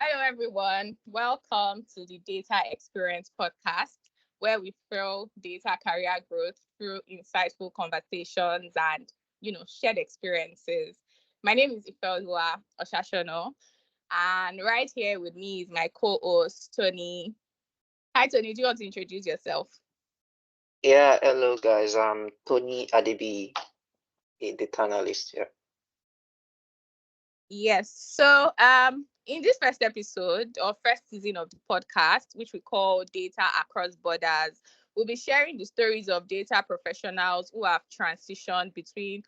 Hello, everyone. Welcome to the Data Experience podcast, where we throw data career growth through insightful conversations and, shared experiences. My name is Ifeoluwa Oshashono, and right here with me is my co-host, Tony. Hi, Tony. Do you want to introduce yourself? Yeah, hello guys. I'm Tony Adebi, a data analyst here. Yes. In this first episode or first season of the podcast, which we call Data Across Borders, we'll be sharing the stories of data professionals who have transitioned between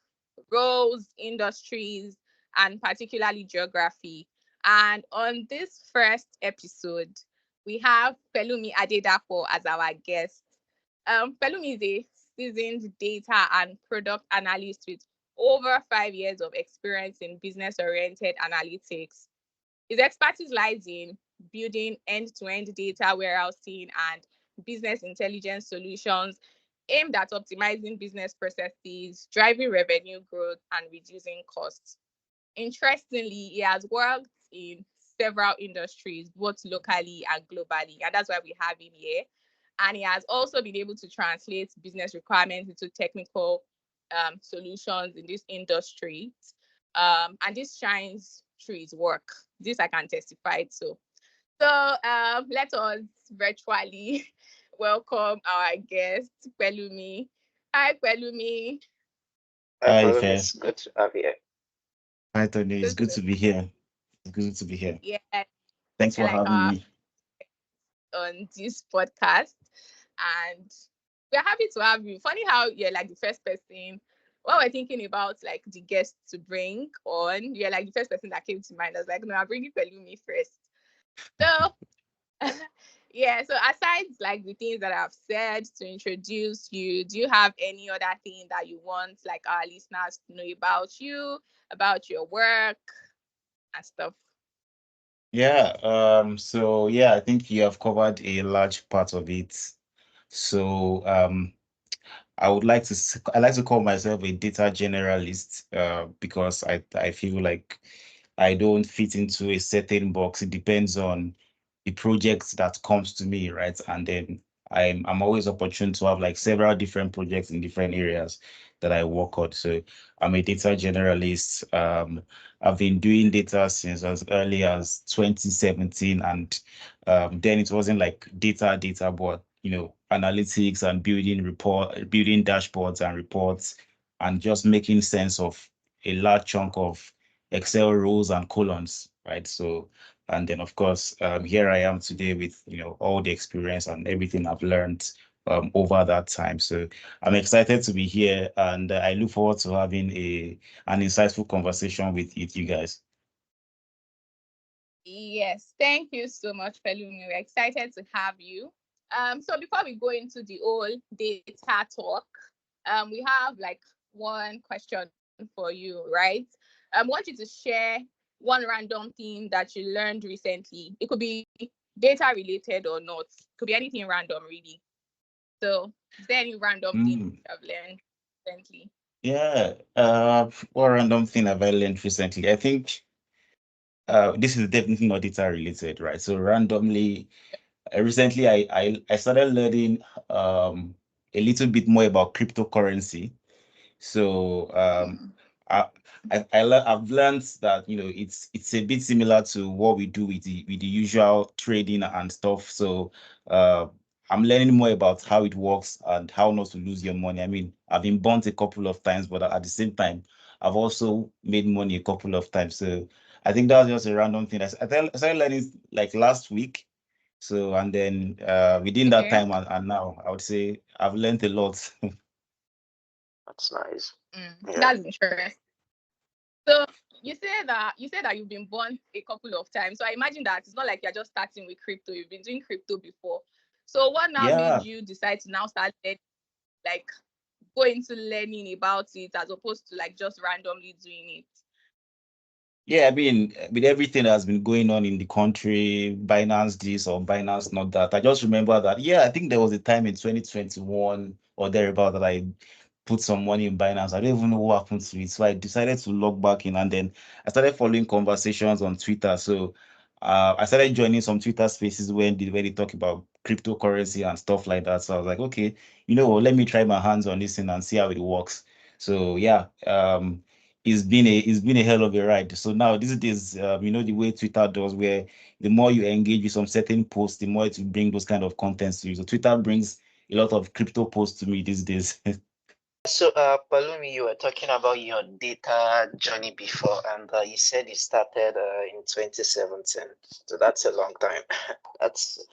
roles, industries, and particularly geography. And on this first episode, we have Pelumi Adedapo as our guest. Pelumi is a seasoned data and product analyst with over 5 years of experience in business oriented analytics. His expertise lies in building end to end data warehousing and business intelligence solutions aimed at optimizing business processes, driving revenue growth, and reducing costs. Interestingly, he has worked in several industries, both locally and globally, and that's why we have him here. And he has also been able to translate business requirements into technical solutions in this industry. And this shines through his work. This I can testify to. Let us virtually welcome our guest, Pelumi. Hi, Pelumi. Hi, Hi, Pelumi. Fair. It's good to have you here. Hi, Tony. It's Good good to to be here. It's good to be here. yeah, Thanks you're for like having our me. on this podcast, and we're happy to have you. Funny how you're like the first person when we're thinking about like the guests to bring on. You're like the first person that came to mind. I was like, no, I'm bringing Pelumi first. So yeah, so aside like the things that I've said to introduce you, do you have any other thing that you want like our listeners to know about you, about your work and stuff? I think you have covered a large part of it. So I like to call myself a data generalist because I feel like I don't fit into a certain box. It depends on the projects that comes to me, right? And then I'm always opportune to have like several different projects in different areas that I work on. So I'm a data generalist. I've been doing data since as early as 2017, and then it wasn't like data, but analytics and building dashboards and reports, and just making sense of a large chunk of Excel rows and columns, right? So, and then of course, here I am today with all the experience and everything I've learned over that time. So I'm excited to be here, and I look forward to having an insightful conversation with you guys. Yes, thank you so much, Pelumi. We're excited to have you. So before we go into the whole data talk, we have like one question for you, right? I want you to share one random thing that you learned recently. It could be data related or not. It could be anything random, really. So, is there any random thing Mm, you've learned recently? yeah. What random thing have I learned recently? I think this is definitely not data related, right? So randomly, recently I started learning a little bit more about cryptocurrency. So Hmm. I, I've learned that it's a bit similar to what we do with the usual trading and stuff. So uh, I'm learning more about how it works and how not to lose your money. I mean, I've been burnt a couple of times, but at the same time, I've also made money a couple of times. So I think that's just a random thing. I started learning like last week. So and then within that Okay. time and now, I would say I've learned a lot. That's nice. Yeah. That's interesting. So you said that you've been born a couple of times. So I imagine that it's not like you're just starting with crypto. You've been doing crypto before. So what now made Yeah. you decide to now start like go into learning about it as opposed to like just randomly doing it? Yeah, I mean, with everything that's been going on in the country, Binance this or Binance not that, I just remember that, yeah, I think there was a time in 2021 or thereabout that I put some money in Binance. I don't even know what happened to it. So I decided to log back in, and then I started following conversations on Twitter. So I started joining some Twitter spaces when they talk about cryptocurrency and stuff like that. So I was like, okay, let me try my hands on this thing and see how it works. So yeah, it's been a hell of a ride. So now these days, the way Twitter does, where the more you engage with some certain posts, the more it will bring those kind of contents to you. So Twitter brings a lot of crypto posts to me these days. So, Palumi, you were talking about your data journey before, and you said you started in 2017. So that's a long time. That's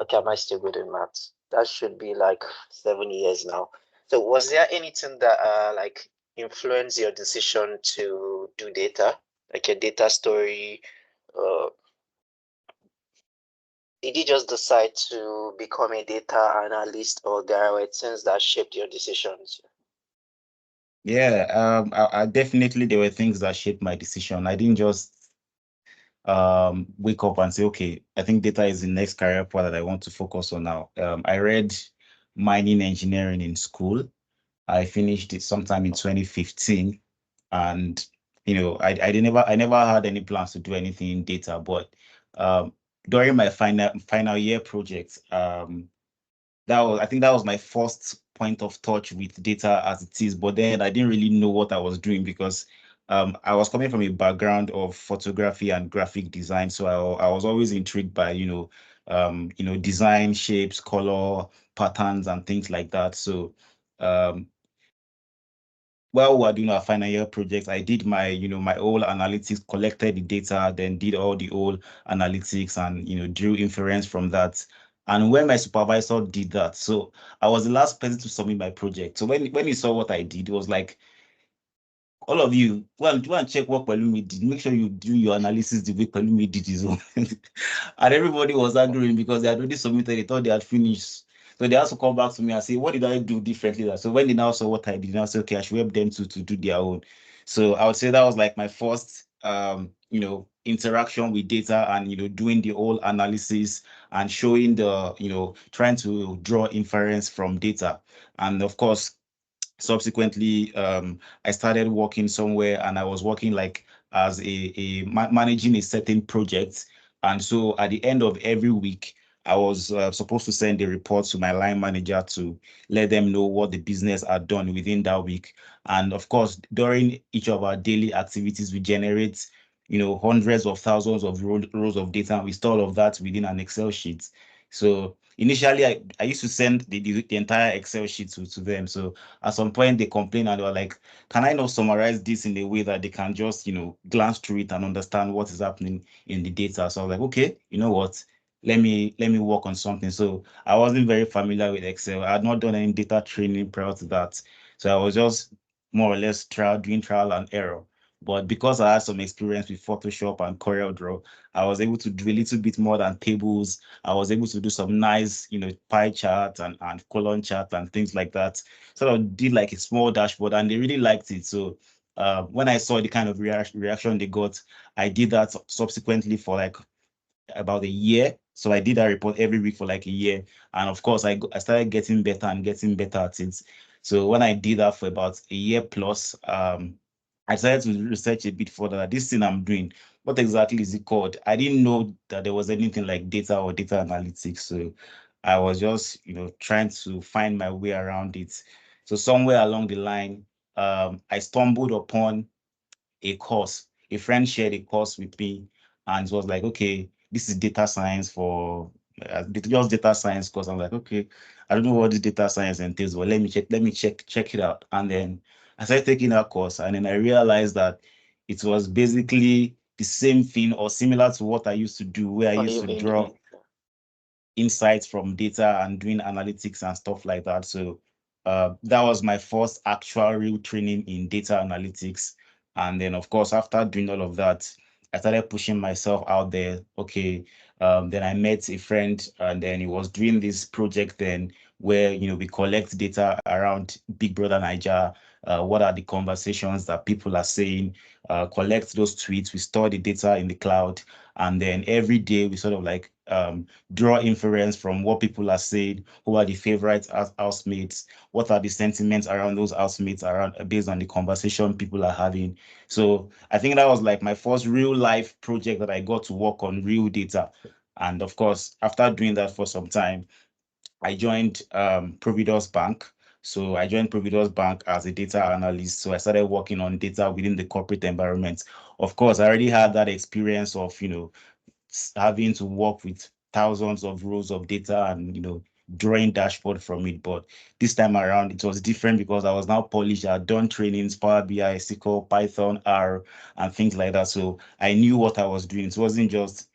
okay. Am I still good in maths? That should be like 7 years now. So, was there anything that like influenced your decision to do data, like a data story? Uh, did you just decide to become a data analyst, or there were things that shaped your decisions? Yeah, I definitely there were things that shaped my decision. I didn't just wake up and say, okay, I think data is the next career path that I want to focus on now. I read mining engineering in school. I finished it sometime in 2015, and I never had any plans to do anything in data, but um, during my final year project, I think that was my first point of touch with data as it is. But then I didn't really know what I was doing because I was coming from a background of photography and graphic design, so I was always intrigued by design, shapes, color, patterns, and things like that. So um, while we were doing our final year project, I did my whole analytics, collected the data, then did all the whole analytics and, drew inference from that. And when my supervisor did that, so I was the last person to submit my project. So when he saw what I did, it was like, all of you, go and check what Pelumi did. Make sure you do your analysis the way Pelumi did his own. And everybody was arguing because they had already submitted, they thought they had finished. So they also come back to me and say, what did I do differently? So when they now saw what I did, now say, okay, I should help them to do their own. So I would say that was like my first interaction with data and doing the whole analysis and showing trying to draw inference from data. And of course, subsequently I started working somewhere, and I was working like as managing a certain project. And so at the end of every week, I was supposed to send a report to my line manager to let them know what the business had done within that week. And of course, during each of our daily activities, we generate hundreds of thousands of rows of data, and we store all of that within an Excel sheet. So initially, I used to send the entire Excel sheet to them. So at some point they complained and they were like, can I not summarize this in a way that they can just, glance through it and understand what is happening in the data? So I was like, okay, you know what? Let me work on something. So I wasn't very familiar with Excel. I had not done any data training prior to that. So I was just more or less doing trial and error. But because I had some experience with Photoshop and CorelDRAW, I was able to do a little bit more than tables. I was able to do some nice, pie chart and column chart and things like that. Sort of did like a small dashboard, and they really liked it. So when I saw the kind of reaction they got, I did that subsequently for like about a year. So I did that report every week for like a year. And of course, I started getting better and getting better at it. So when I did that for about a year plus, I started to research a bit further that this thing I'm doing, what exactly is it called? I didn't know that there was anything like data or data analytics. So I was just, trying to find my way around it. So somewhere along the line, I stumbled upon a course. A friend shared a course with me, and it was like, okay, this is data science for just data science course. I'm like, okay, I don't know what this data science entails, but let me check it out. And then I started taking that course, and then I realized that it was basically the same thing or similar to what I used to do, where I On used you to in draw insights from data and doing analytics and stuff like that. So that was my first actual real training in data analytics. And then, of course, after doing all of that, I started pushing myself out there. Okay. Then I met a friend, and then he was doing this project then where, we collect data around Big Brother Niger. What are the conversations that people are saying? Collect those tweets. We store the data in the cloud, And then every day we sort of like draw inference from what people are saying, who are the favorite housemates, what are the sentiments around those housemates around based on the conversation people are having. So I think that was like my first real life project that I got to work on real data. And of course, after doing that for some time, I joined Providus Bank. So I joined Providus Bank as a data analyst. So I started working on data within the corporate environment. Of course, I already had that experience of, having to work with thousands of rows of data and, drawing dashboard from it. But this time around, it was different because I was now polished. I had done trainings, Power BI, SQL, Python, R, and things like that. So I knew what I was doing. It wasn't just,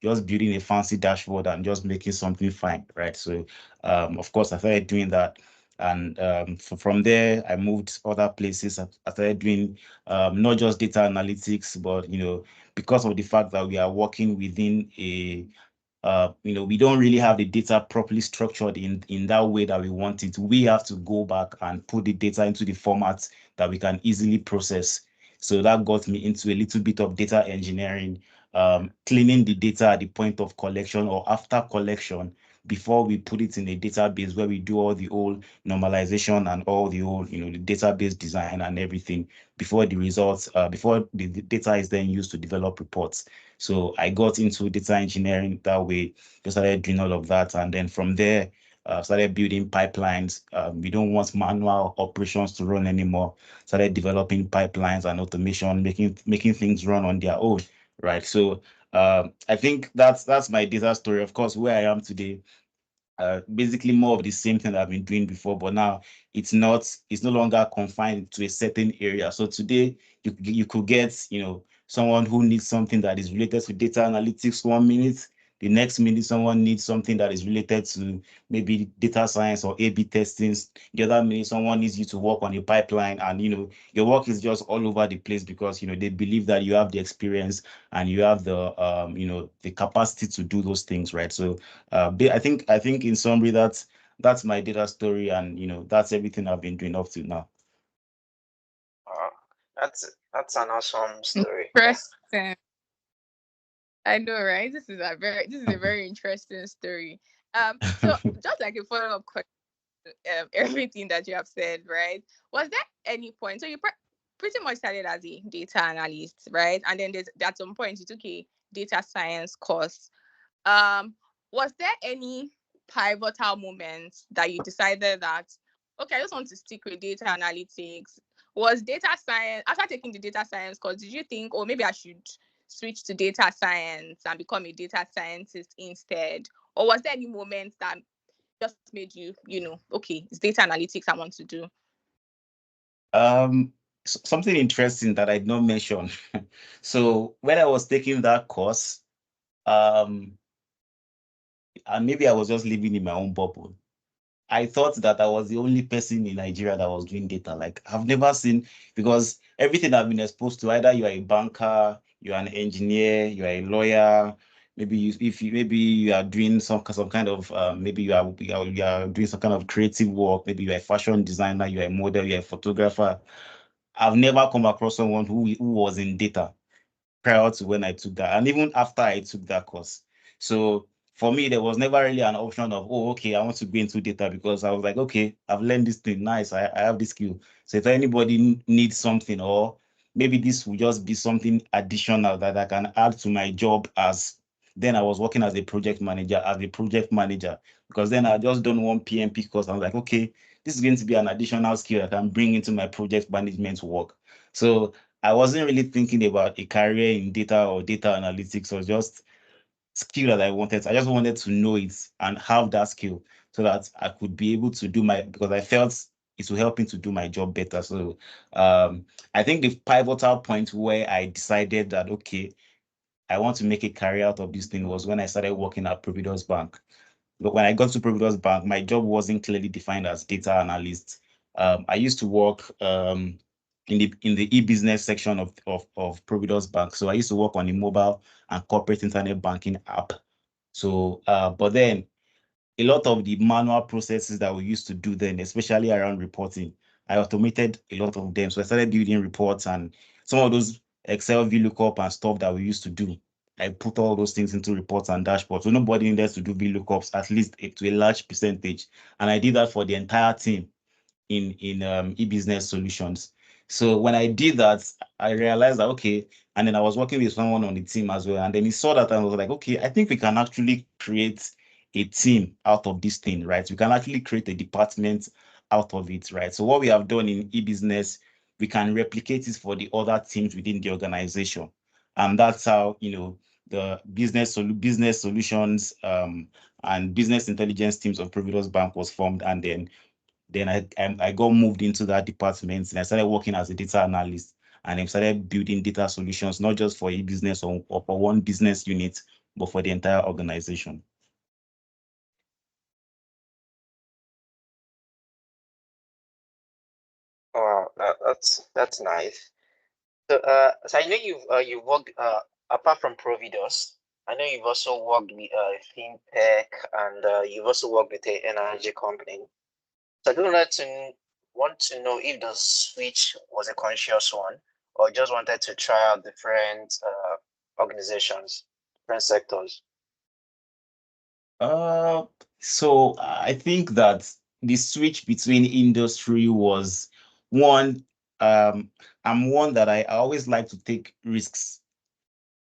just building a fancy dashboard and just making something fine, right? So, of course, I started doing that. And from there, I moved other places. I started doing not just data analytics, but, because of the fact that we are working within a we don't really have the data properly structured in that way that we want it. We have to go back and put the data into the format that we can easily process. So that got me into a little bit of data engineering, cleaning the data at the point of collection or after collection before we put it in a database where we do all the old normalization and all the old, the database design and everything before the results, before the data is then used to develop reports. So I got into data engineering that way, just started doing all of that. And then from there, started building pipelines. We don't want manual operations to run anymore. Started developing pipelines and automation, making things run on their own, right? So I think that's my data story. Of course, where I am today, basically more of the same thing that I've been doing before, but now it's no longer confined to a certain area. So today you could get, someone who needs something that is related to data analytics 1 minute. The next minute, someone needs something that is related to maybe data science or A/B testing. The other minute, someone needs you to work on a pipeline, and your work is just all over the place because they believe that you have the experience and you have the capacity to do those things, right? So I think in summary that's my data story, and that's everything I've been doing up to now. Wow, that's an awesome story. Interesting. I know, right? This is a very interesting story. So just like a follow up question, everything that you have said, right? Was there any point? So you pretty much started as a data analyst, right? And then at some point you took a data science course. Um, was there any pivotal moment that you decided that, okay, I just want to stick with data analytics? Was data science, after taking the data science course, did you think, oh, maybe I should switch to data science and become a data scientist instead? Or was there any moment that just made you, okay, it's data analytics I want to do? Something interesting that I did not mention. So when I was taking that course, and maybe I was just living in my own bubble, I thought that I was the only person in Nigeria that was doing data. Like I've never seen, because everything I've been exposed to, either you are a banker, you are an engineer, you are a lawyer, maybe you are doing some kind of maybe you are doing some kind of creative work, maybe you are a fashion designer, you are a model, you are a photographer. I've never come across someone who was in data prior to when I took that, and even after I took that course. So for me, there was never really an option of, oh, okay, I want to go into data, because I was like, okay, I've learned this thing, nice, I have this skill. So if anybody needs something, or maybe this will just be something additional that I can add to my job, as then I was working as a project manager, because then I just done one PMP course. I was like, okay, this is going to be an additional skill I can bring into my project management work. So I wasn't really thinking about a career in data or data analytics, or just skill that I wanted. I just wanted to know it and have that skill so that I could be able to because I felt it will help me to do my job better. So I think the pivotal point where I decided that, okay, I want to make a career out of this thing was when I started working at Providus Bank. But when I got to Providus Bank, my job wasn't clearly defined as data analyst. I used to work in the e-business section of Providus Bank. So I used to work on the mobile and corporate internet banking app. So, but then a lot of the manual processes that we used to do then, especially around reporting, I automated a lot of them. So I started building reports and some of those Excel VLOOKUP and stuff that we used to do. I put all those things into reports and dashboards. So nobody needed to do VLOOKUPs, at least to a large percentage. And I did that for the entire team in e-business solutions. So when I did that, I realized that, okay, and then I was working with someone on the team as well. And then he saw that and was like, okay, I think we can actually create a team out of this thing, right? We can actually create a department out of it, right? So what we have done in e-business, we can replicate it for the other teams within the organization. And that's how, the business solutions and business intelligence teams of Providus Bank was formed. And then I got moved into that department and I started working as a data analyst, and I started building data solutions, not just for a business or for one business unit, but for the entire organization. Wow, that's nice. So I know you've worked apart from Providus. I know you've also worked with fintech, and you've also worked with an energy company. So I want to know if the switch was a conscious one, or just wanted to try out different organizations, different sectors. Uh, so I think that the switch between industry was one. I'm one that I always like to take risks.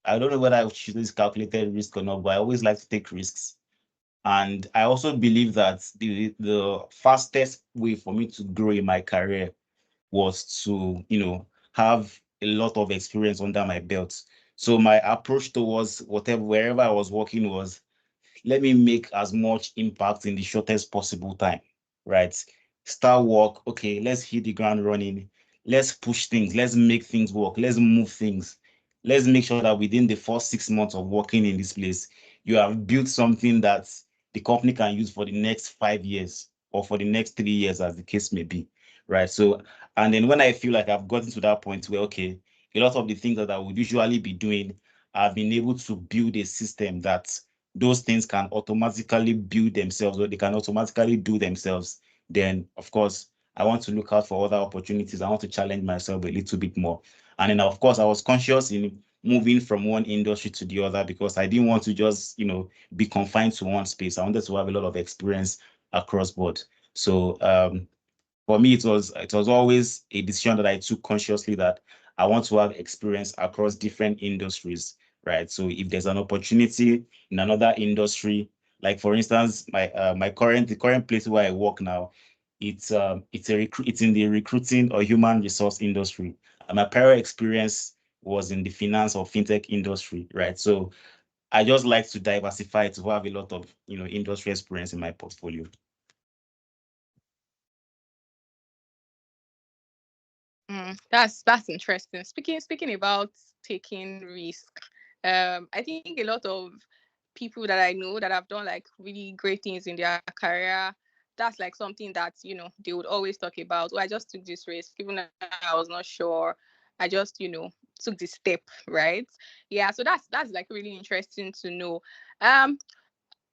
I don't know whether I should use calculated risk or not, but I always like to take risks. And I also believe that the fastest way for me to grow in my career was to, have a lot of experience under my belt. So my approach towards wherever I was working was, let me make as much impact in the shortest possible time, right? Start work, okay, let's hit the ground running. Let's push things, let's make things work, let's move things. Let's make sure that within the first 6 months of working in this place, you have built something that the company can use for the next 5 years or for the next 3 years, as the case may be, right? So, and then when I feel like I've gotten to that point where, okay, a lot of the things that I would usually be doing, I've been able to build a system that those things can automatically build themselves, or they can automatically do themselves, then of course I want to look out for other opportunities. I want to challenge myself a little bit more. And then of course I was conscious in moving from one industry to the other because I didn't want to just, be confined to one space. I wanted to have a lot of experience across board. So for me, it was always a decision that I took consciously, that I want to have experience across different industries, right? So if there's an opportunity in another industry, like for instance, the current place where I work now, it's in the recruiting or human resource industry. And my prior experience was in the finance or fintech industry, right? So I just like to diversify to have a lot of industry experience in my portfolio. That's interesting. Speaking about taking risk, I think a lot of people that I know that have done like really great things in their career, that's like something that they would always talk about. Oh, I just took this risk, even though I was not sure. I just took this step, right? Yeah, so that's like really interesting to know. In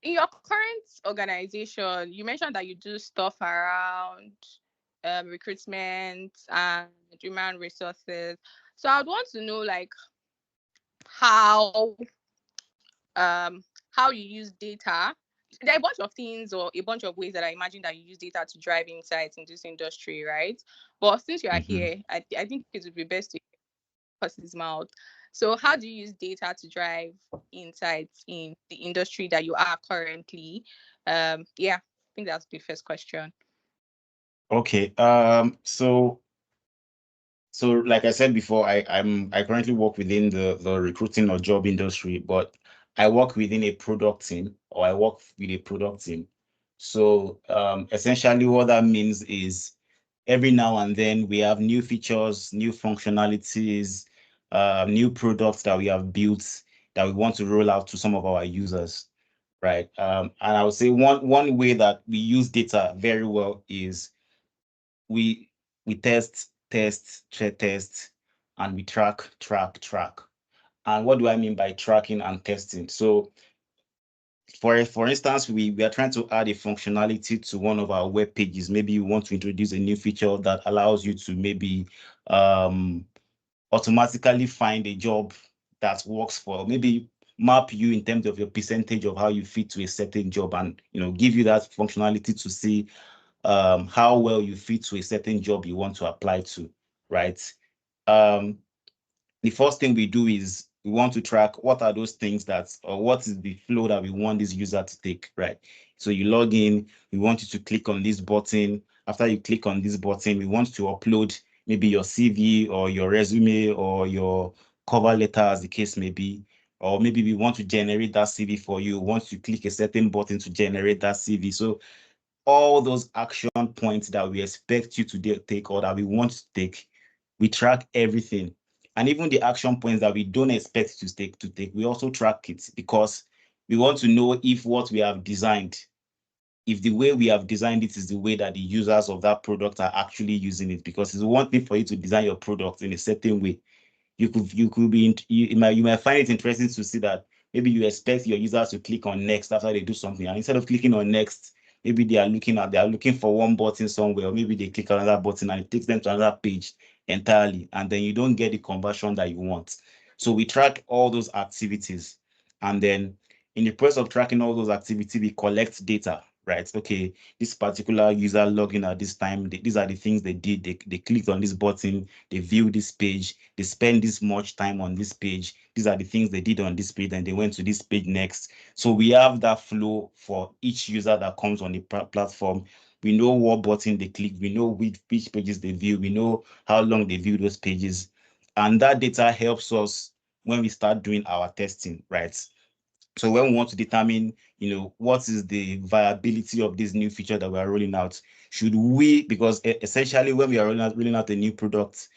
your current organization, you mentioned that you do stuff around recruitment and human resources. So I would want to know like how um how you use data. There are a bunch of things or a bunch of ways that I imagine that you use data to drive insights in this industry, right? But since you are Mhm. here, I think it would be best to hear his mouth. So how do you use data to drive insights in the industry that you are currently? Yeah, I think that's the first question. Okay. So like I said before, I currently work within the recruiting or job industry, but I work within a product team, or I work with a product team. So essentially what that means is every now and then we have new features, new functionalities, new products that we have built that we want to roll out to some of our users, right? And I would say one way that we use data very well is we we test, and we track. And what do I mean by tracking and testing? So for instance, we are trying to add a functionality to one of our web pages. Maybe you want to introduce a new feature that allows you to maybe um automatically find a job that works for maybe map you in terms of your percentage of how you fit to a certain job, and give you that functionality to see how well you fit to a certain job you want to apply to, right? The first thing we do is we want to track what are those things or what is the flow that we want this user to take, right? So you log in, we want you to click on this button. After you click on this button, we want to upload maybe your CV or your resume or your cover letter, as the case may be. Or maybe we want to generate that CV for you. Once you click a certain button to generate that CV. So all those action points that we expect you to take or that we want to take, we track everything. And even the action points that we don't expect to take, we also track it, because we want to know if what we have designed, if the way we have designed it is the way that the users of that product are actually using it. Because it's one thing for you to design your product in a certain way. You might find it interesting to see that maybe you expect your users to click on next after they do something, and instead of clicking on next, maybe they are looking for one button somewhere, or maybe they click on another button and it takes them to another page entirely, and then you don't get the conversion that you want. So we track all those activities, and then in the process of tracking all those activities, we collect data, right? Okay, this particular user logging at this time, these are the things they did. They clicked on this button, they viewed this page, they spend this much time on this page. These are the things they did on this page, and they went to this page next. So we have that flow for each user that comes on the platform. We know what button they click. We know which pages they view. We know how long they view those pages. And that data helps us when we start doing our testing, right? So when we want to determine, what is the viability of this new feature that we are rolling out, should we, because essentially when we are rolling out a new product,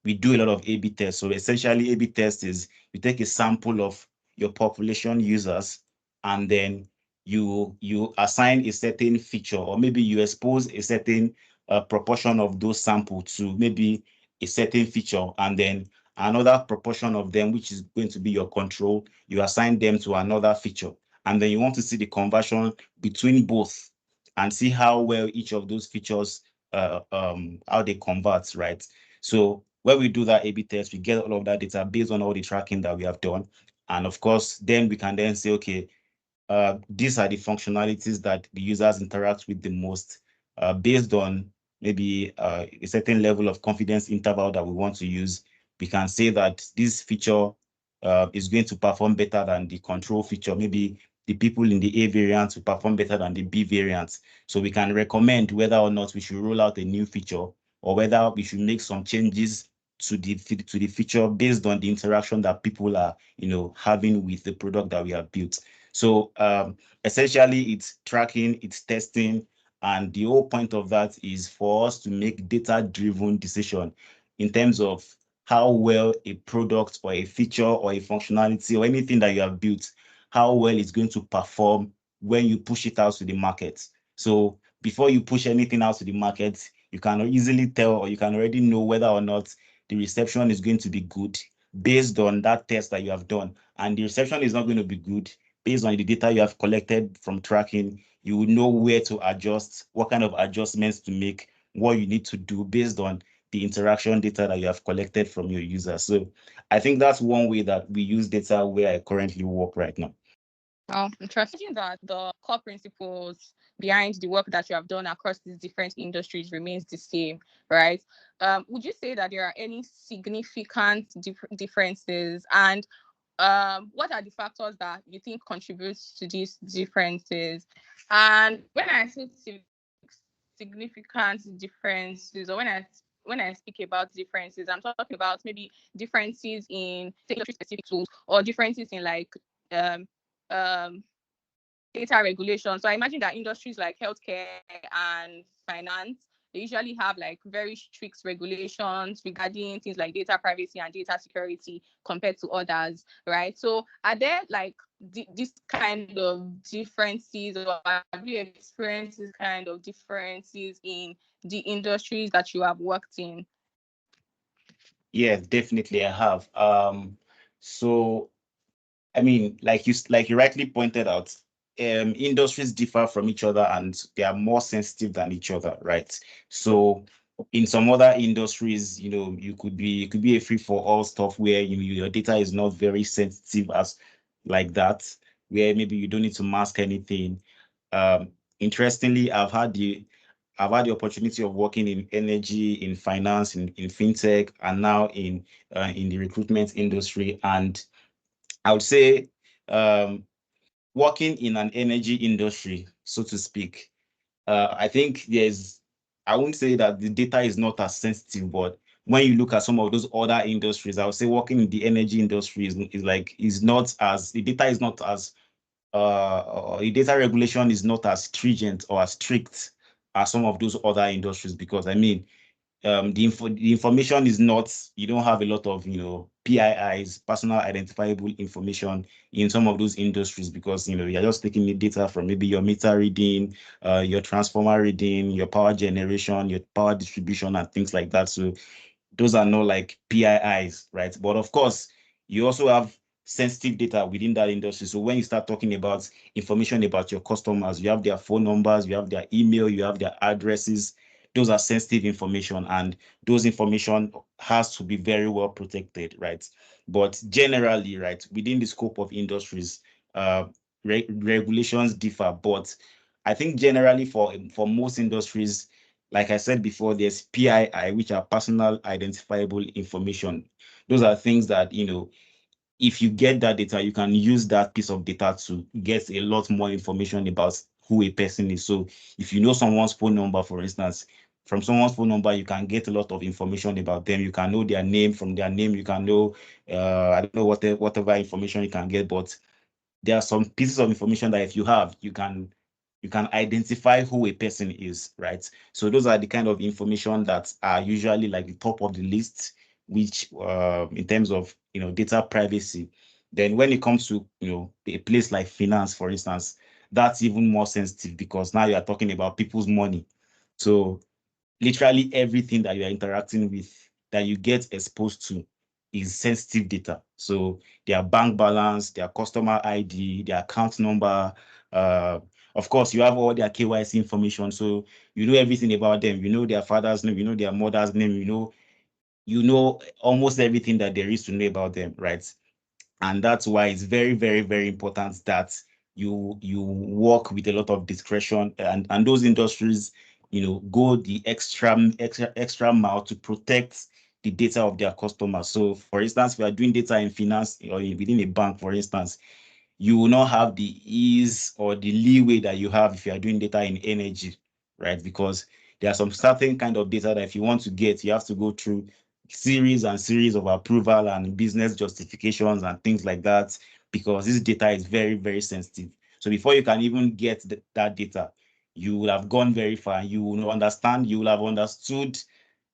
we do a lot of A/B tests. So essentially A/B test is you take a sample of your population users, and then you assign a certain feature, or maybe you expose a certain proportion of those sample to maybe a certain feature, and then another proportion of them, which is going to be your control, you assign them to another feature. And then you want to see the conversion between both and see how well each of those features, how they convert, right? So when we do that A/B test, we get all of that data based on all the tracking that we have done. And of course, then we can then say, okay, these are the functionalities that the users interact with the most, based on maybe a certain level of confidence interval that we want to use. We can say that this feature is going to perform better than the control feature. Maybe the people in the A variant will perform better than the B variant. So we can recommend whether or not we should roll out a new feature, or whether we should make some changes to the feature based on the interaction that people are having with the product that we have built. So essentially, it's tracking, it's testing, and the whole point of that is for us to make data-driven decision in terms of how well a product or a feature or a functionality or anything that you have built, how well it's going to perform when you push it out to the market. So before you push anything out to the market, you can easily tell, or you can already know whether or not the reception is going to be good based on that test that you have done. And the reception is not going to be good based on the data you have collected from tracking. You will know where to adjust, what kind of adjustments to make, what you need to do based on the interaction data that you have collected from your users. So I think that's one way that we use data where I currently work right now. Oh, interesting that the core principles behind the work that you have done across these different industries remains the same, right? Would you say that there are any significant differences, and what are the factors that you think contributes to these differences? And when I say significant differences, or when I speak about differences, I'm talking about maybe differences in industry specific tools, or differences in like um um data regulation. So I imagine that industries like healthcare and finance, they usually have like very strict regulations regarding things like data privacy and data security compared to others, right? So are there like this kind of differences, or have you experienced this kind of differences in the industries that you have worked in? Yeah, definitely I have. So I mean, like you rightly pointed out, industries differ from each other and they are more sensitive than each other, right? So in some other industries, you could be a free for all stuff where your data is not very sensitive as like that, where maybe you don't need to mask anything. Interestingly, I've had the opportunity of working in energy, in finance, in fintech, and now in the recruitment industry. And I would say working in an energy industry, so to speak, I think I won't say that the data is not as sensitive, but when you look at some of those other industries, I would say working in the energy industry is not as, the data is not as, the data regulation is not as stringent or as strict as some of those other industries, because I mean, the information is not, you don't have a lot of, PIIs, personal identifiable information in some of those industries, because you're just taking the data from maybe your meter reading, your transformer reading, your power generation, your power distribution, and things like that. So those are not like PIIs, right? But of course, you also have sensitive data within that industry. So when you start talking about information about your customers, you have their phone numbers, you have their email, you have their addresses. Those are sensitive information, and those information has to be very well protected, right? But generally, right, within the scope of industries, regulations differ. But I think generally for most industries, like I said before, there's PII, which are personal identifiable information. Those are things that, if you get that data, you can use that piece of data to get a lot more information about who a person is. So if you know someone's phone number, for instance, from someone's phone number, you can get a lot of information about them. You can know their name. From their name, you can know, I don't know, whatever information you can get, but there are some pieces of information that if you have, you can identify who a person is, right? So those are the kind of information that are usually like the top of the list, which in terms of data privacy. Then when it comes to a place like finance, for instance, that's even more sensitive, because now you are talking about people's money. So literally everything that you are interacting with, that you get exposed to, is sensitive data. So their bank balance, their customer ID, their account number, uh, of course, you have all their KYC information. So you know everything about them. You know their father's name, you know their mother's name, you know almost everything that there is to know about them, right? And that's why it's very, very, very important that you work with a lot of discretion, and those industries go the extra mile to protect the data of their customers. So for instance, if you are doing data in finance or within a bank, for instance, you will not have the ease or the leeway that you have if you are doing data in energy, right? Because there are some certain kind of data that if you want to get, you have to go through series and series of approval and business justifications and things like that, because this data is very, very sensitive. So before you can even get that data, you will have gone very far. You will have understood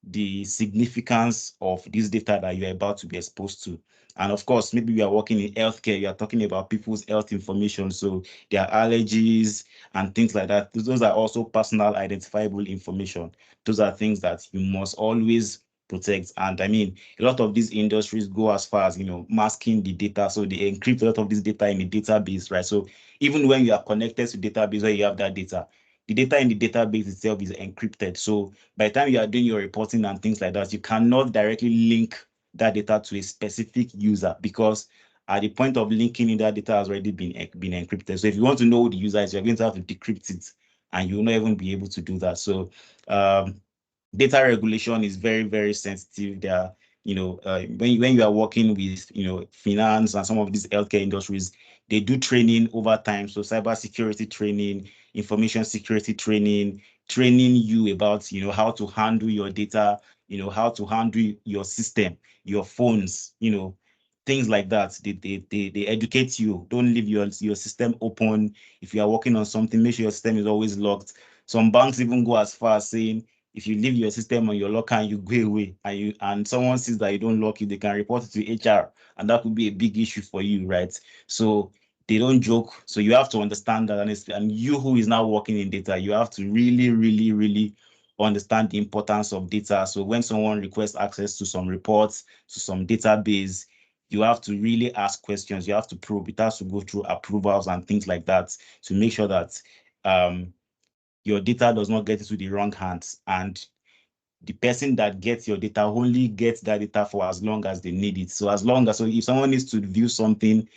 the significance of this data that you're about to be exposed to. And of course, maybe you are working in healthcare, you are talking about people's health information, so their allergies and things like that. Those are also personal identifiable information. Those are things that you must always protect. And I mean, a lot of these industries go as far as, masking the data. So they encrypt a lot of this data in the database, right? So even when you are connected to database where you have that data, the data in the database itself is encrypted. So by the time you are doing your reporting and things like that, you cannot directly link that data to a specific user, because at the point of linking in, that data has already been encrypted. So if you want to know who the user is, you're going to have to decrypt it, and you will not even be able to do that. So data regulation is very, very sensitive. There are, when you are working with, finance and some of these healthcare industries, they do training over time. So cybersecurity training, information security training, training you about, how to handle your data, how to handle your system, your phones, things like that. They educate you. Don't leave your system open. If you are working on something, make sure your system is always locked. Some banks even go as far as saying, if you leave your system on your locker and you go away, and someone sees that you don't lock it, they can report it to HR, and that could be a big issue for you, right? So they don't joke. So you have to understand that, and you who is now working in data, you have to really, really, really understand the importance of data. So when someone requests access to some reports, to some database, you have to really ask questions. You have to probe. It has to go through approvals and things like that to make sure that your data does not get into the wrong hands, and the person that gets your data only gets that data for as long as they need it. So if someone needs to view something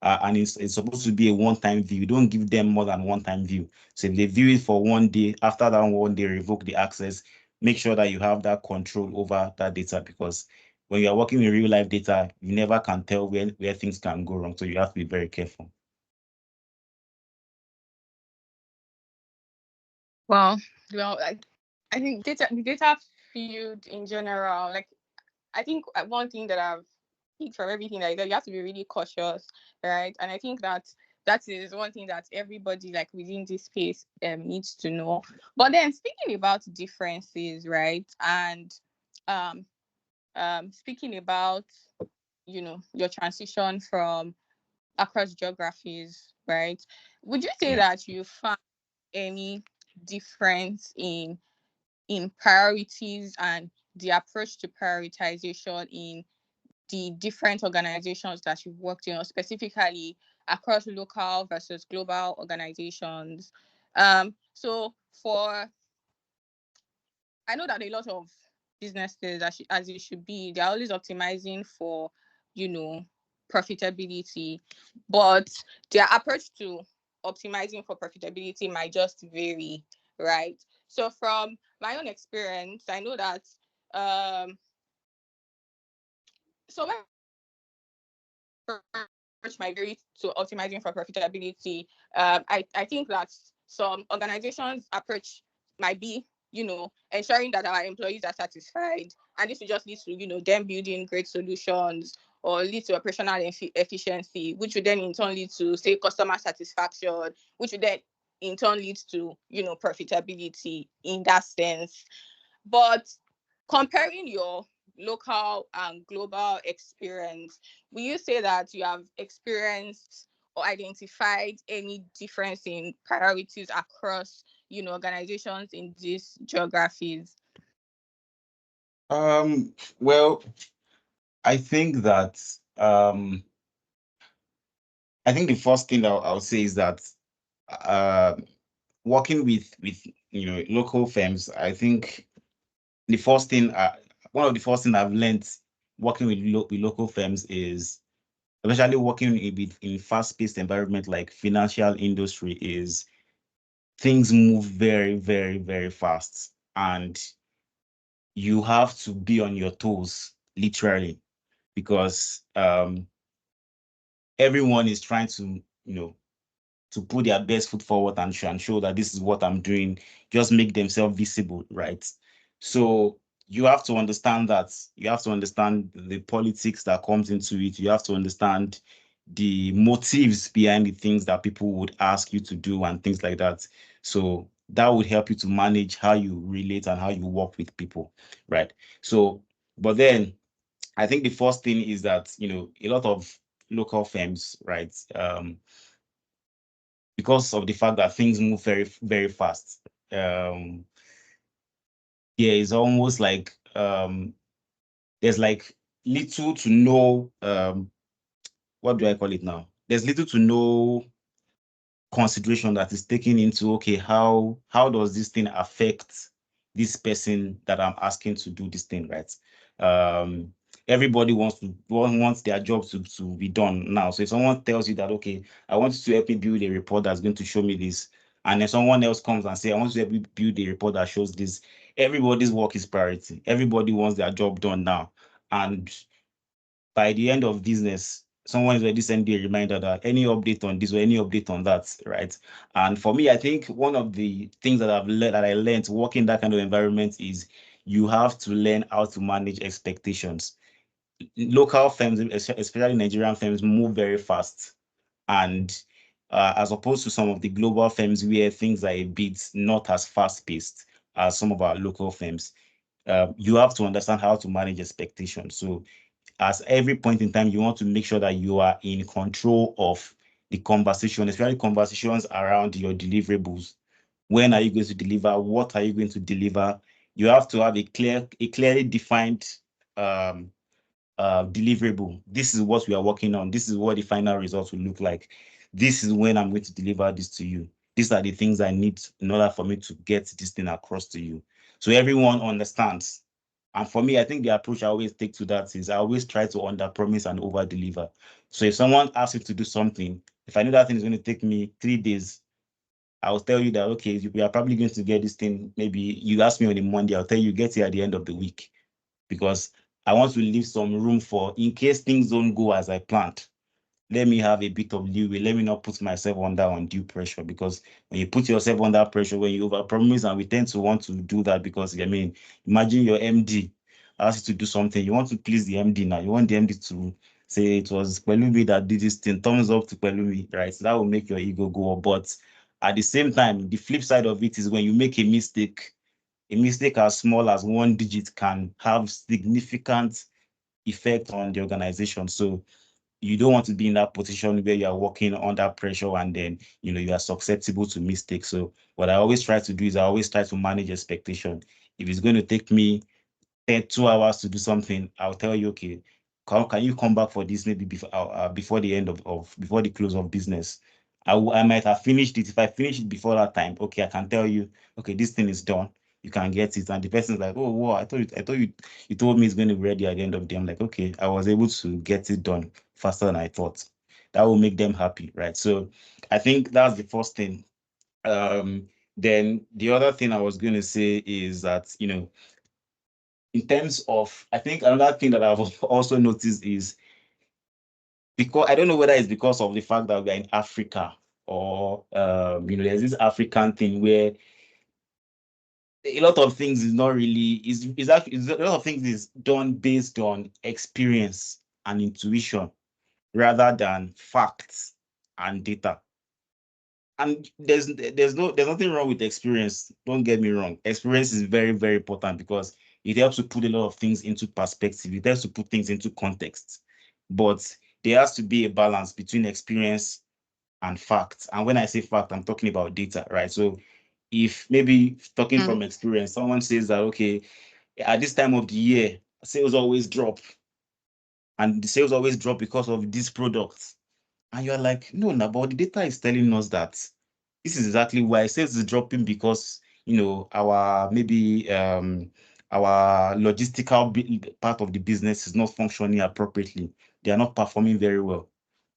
and it's supposed to be a one-time view. You don't give them more than one-time view. So if they view it for one day, after that one day, revoke the access. Make sure that you have that control over that data, because when you are working with real life data, you never can tell where things can go wrong. So you have to be very careful. Well, I think the data field in general, like I think one thing that I've picked from everything that you have to be really cautious, right? And I think that is one thing that everybody like within this space needs to know. But then speaking about differences, right? And speaking about your transition from across geographies, right? Would you say that you found any difference in priorities and the approach to prioritization in the different organizations that you've worked in, or specifically across local versus global organizations? So I know that a lot of businesses, as it should be, they're always optimizing for, profitability, but their approach to optimizing for profitability might just vary, right? So from my own experience, I know that so my approach might vary to optimizing for profitability. I think that some organizations' approach might be, ensuring that our employees are satisfied, and this will just lead to, them building great solutions or lead to operational efficiency, which would then in turn lead to, say, customer satisfaction, which would then in turn lead to, profitability in that sense. But comparing your local and global experience, will you say that you have experienced or identified any difference in priorities across, organizations in these geographies? Well, I think that I think the first thing I'll say is that working with local firms, I think the first thing one of the first thing I've learned working with local firms is, especially working in fast-paced environment like financial industry, is things move very, very, very fast, and you have to be on your toes, literally, because everyone is trying to, to put their best foot forward and show that this is what I'm doing, just make themselves visible, right? So you have to understand that. You have to understand the politics that comes into it. You have to understand the motives behind the things that people would ask you to do and things like that. So that would help you to manage how you relate and how you work with people, right? So, but then I think the first thing is that, a lot of local firms, right? Because of the fact that things move very, very fast. Yeah, it's almost like there's like little to no what do I call it now? There's little to no consideration that is taken into, okay, how does this thing affect this person that I'm asking to do this thing, right? Everybody wants their job to be done now. So if someone tells you that, okay, I want you to help me build a report that's going to show me this, and then someone else comes and say, I want you to help me build a report that shows this, everybody's work is priority. Everybody wants their job done now. And by the end of business, someone is already sending a reminder that any update on this or any update on that, right? And for me, I think one of the things that I learned working in that kind of environment is you have to learn how to manage expectations. Local firms, especially Nigerian firms, move very fast, and as opposed to some of the global firms where things are a bit not as fast paced as some of our local firms, you have to understand how to manage expectations. So at every point in time, you want to make sure that you are in control of the conversation, especially conversations around your deliverables. When are you going to deliver? What are you going to deliver? You have to have a clearly defined deliverable. This is what we are working on. This is what the final results will look like. This is when I'm going to deliver this to you. These are the things I need in order for me to get this thing across to you. So everyone understands. And for me, I think the approach I always take to that is I always try to under promise and over deliver. So if someone asks you to do something, if I know that thing is going to take me 3 days, I'll tell you that, okay, we are probably going to get this thing. Maybe you ask me on a Monday, I'll tell you get here at the end of the week, because I want to leave some room for in case things don't go as I planned. Let me have a bit of leeway. Let me not put myself under undue pressure, because when you put yourself under pressure, when you overpromise, and we tend to want to do that because, I mean, imagine your MD asks you to do something. You want to please the MD now. You want the MD to say it was Pelumi that did this thing. Thumbs up to Pelumi, right? So that will make your ego go up. But at the same time, the flip side of it is when you make a mistake as small as 1 digit can have significant effect on the organization. So you don't want to be in that position where you are working under pressure and then you are susceptible to mistakes. So what I always try to do is I always try to manage expectation. If it's going to take me 2 hours to do something, I'll tell you, okay, can you come back for this maybe before the end of before the close of business. I might have finished it. If I finish it before that time, okay, I can tell you, okay, this thing is done, you can get it. And the person's like, oh wow, I thought you told me it's going to be ready at the end of the day. I'm like, okay, I was able to get it done faster than I thought. That will make them happy, right? So I think that's the first thing. Then the other thing I was going to say is that, in terms of, I think another thing that I've also noticed is, because I don't know whether it's because of the fact that we're in Africa, or there's this African thing where a lot of things is not really is actually a lot of things is done based on experience and intuition rather than facts and data. And there's nothing wrong with experience. Don't get me wrong. Experience is very, very important because it helps to put a lot of things into perspective. It helps to put things into context. But there has to be a balance between experience and fact. And when I say fact, I'm talking about data, right? So if maybe talking from experience, someone says that, okay, at this time of the year, sales always drop, and the sales always drop because of these products. And you're like, no, no, but the data is telling us that this is exactly why sales is dropping, because our maybe our logistical part of the business is not functioning appropriately. They are not performing very well.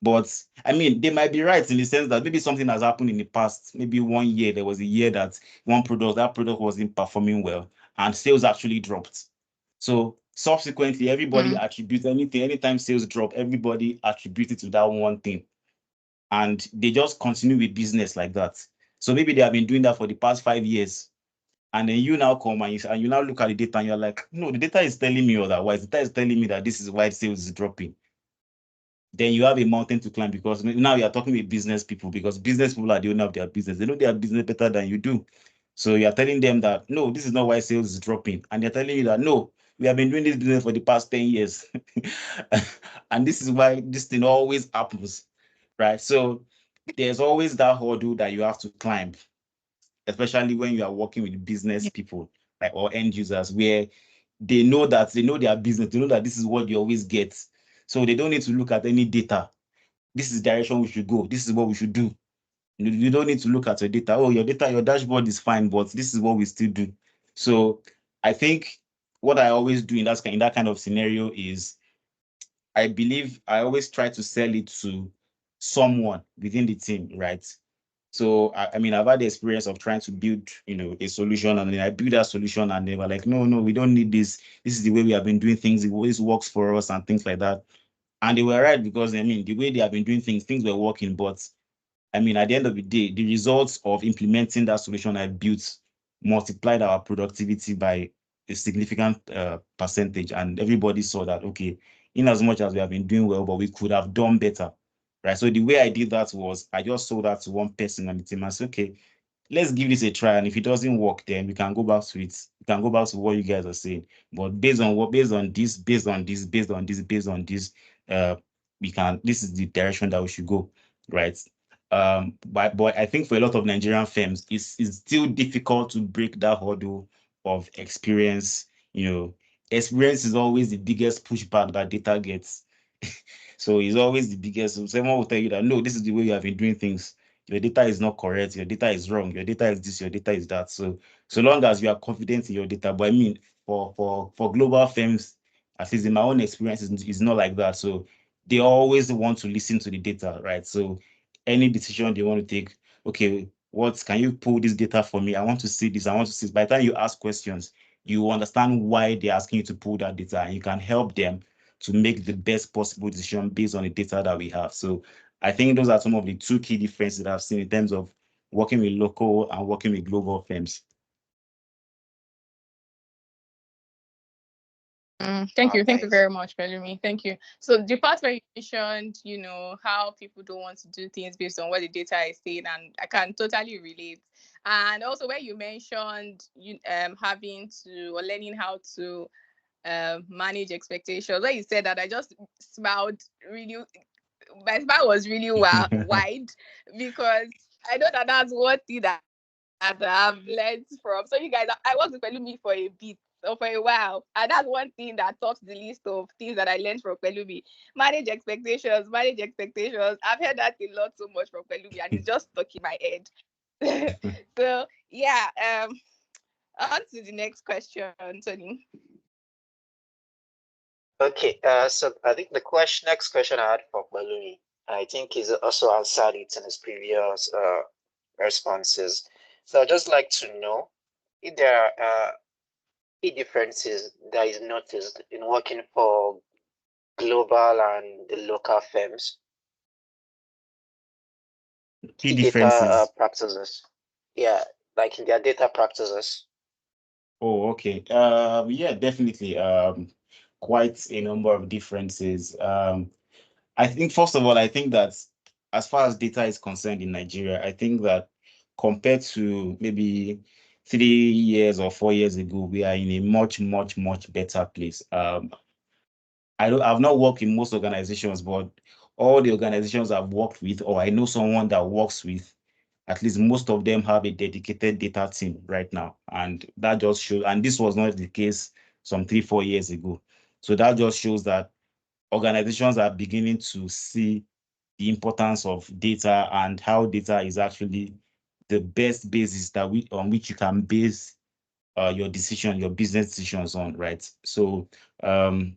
But I mean, they might be right in the sense that maybe something has happened in the past. Maybe one year there was a year that that product wasn't performing well, and sales actually dropped. So subsequently, everybody attributes anything, anytime sales drop, everybody attributes it to that one thing. And they just continue with business like that. So maybe they have been doing that for the past 5 years. And then you now come and you now look at the data and you're like, no, the data is telling me otherwise. The data is telling me that this is why sales is dropping. Then you have a mountain to climb, because now you are talking with business people, because business people are the owner of their business. They know their business better than you do. So you are telling them that, no, this is not why sales is dropping. And they're telling you that, no, we have been doing this business for the past 10 years. And this is why this thing always happens, right? So there's always that hurdle that you have to climb, especially when you are working with business people, like, or end users, where they know their business, they know that this is what you always get. So they don't need to look at any data. This is the direction we should go. This is what we should do. You don't need to look at your data. Oh, your dashboard is fine, but this is what we still do. So I think what I always do in that kind of scenario is, I believe I always try to sell it to someone within the team, right? So I mean, I've had the experience of trying to build, a solution, and then I build that solution, and they were like, no, no, we don't need this. This is the way we have been doing things. It always works for us, and things like that. And they were right, because I mean, the way they have been doing things were working. But I mean, at the end of the day, the results of implementing that solution I built multiplied our productivity by a significant percentage. And everybody saw that, okay, in as much as we have been doing well, but we could have done better, right? So the way I did that was I just sold that to one person on the team and said, okay, let's give this a try. And if it doesn't work, then we can go back to it. We can go back to what you guys are saying. But based on this, this is the direction that we should go, right? But I think for a lot of Nigerian firms, it's still difficult to break that hurdle of experience. Experience is always the biggest pushback that data gets. So it's always the biggest. So someone will tell you that, no, this is the way you have been doing things. Your data is not correct. Your data is wrong. Your data is this. Your data is that. So long as you are confident in your data, but I mean, for global firms, at least in my own experience, is not like that. So they always want to listen to the data, right? So any decision they want to take, okay, what can you pull this data for me? I want to see this. I want to see. By the time you ask questions, you understand why they're asking you to pull that data, and you can help them to make the best possible decision based on the data that we have. So I think those are some of the two key differences that I've seen in terms of working with local and working with global firms. Thank you. Thank you Nice. very much, Pelumi. Thank you. So the part where you mentioned, how people don't want to do things based on what the data is saying, and I can totally relate. And also where you mentioned having to or learning how to manage expectations. When you said that, I just smiled really. My smile was really wide because I know that that's one thing that I've learned from. So you guys, I worked with Pelumi for a bit or for a while, and that's one thing that tops the list of things that I learned from Pelumi. Manage expectations, manage expectations. I've heard that a lot so much from Pelumi, and it's just stuck in my head. So yeah, on to the next question, Tony. Okay, so I think the next question I had for Pelumi, I think he's also answered it in his previous responses. So I'd just like to know if there are key differences that is noticed in working for global and the local firms. Key Data differences. practices. Yeah, like in their data practices. Oh, okay. Yeah, definitely. Quite a number of differences. I think, first of all, I think that as far as data is concerned in Nigeria, I think that compared to maybe 3 years or 4 years ago, we are in a much, much, much better place. I've not worked in most organizations, but all the organizations I've worked with, or I know someone that works with, at least most of them have a dedicated data team right now. And that just shows, and this was not the case some 3, 4 years ago. So that just shows that organizations are beginning to see the importance of data and how data is actually the best basis on which you can base your business decisions on, right? So, with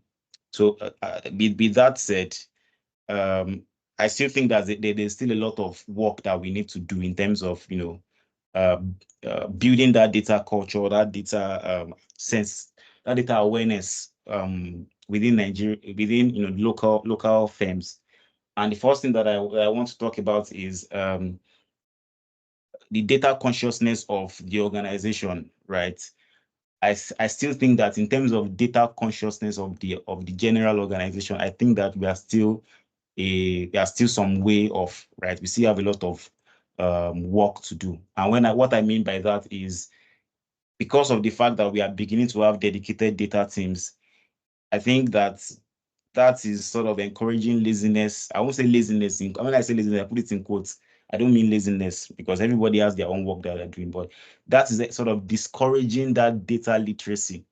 that said, I still think that there's still a lot of work that we need to do in terms of, uh, building that data culture, that data sense, that data awareness within Nigeria, within local firms. And the first thing that I want to talk about is the data consciousness of the organization, right? I still think that in terms of data consciousness of the general organization, I think that there's still some way off, right? We still have a lot of work to do. And what I mean by that is because of the fact that we are beginning to have dedicated data teams, I think that is sort of encouraging laziness. I won't say laziness. When I say laziness, I put it in quotes. I don't mean laziness because everybody has their own work that they're doing, but that is sort of discouraging that data literacy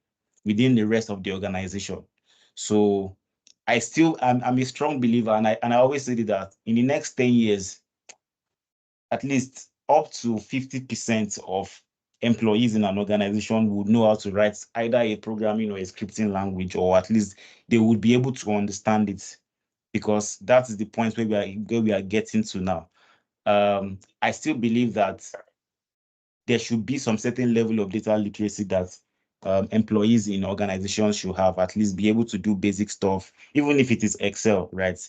within the rest of the organization. So I'm a strong believer, and I always say that in the next 10 years, at least up to 50% of employees in an organization would know how to write either a programming or a scripting language, or at least they would be able to understand it, because that is the point where we are getting to now. I still believe that there should be some certain level of data literacy that employees in organizations should have, at least be able to do basic stuff, even if it is Excel, right?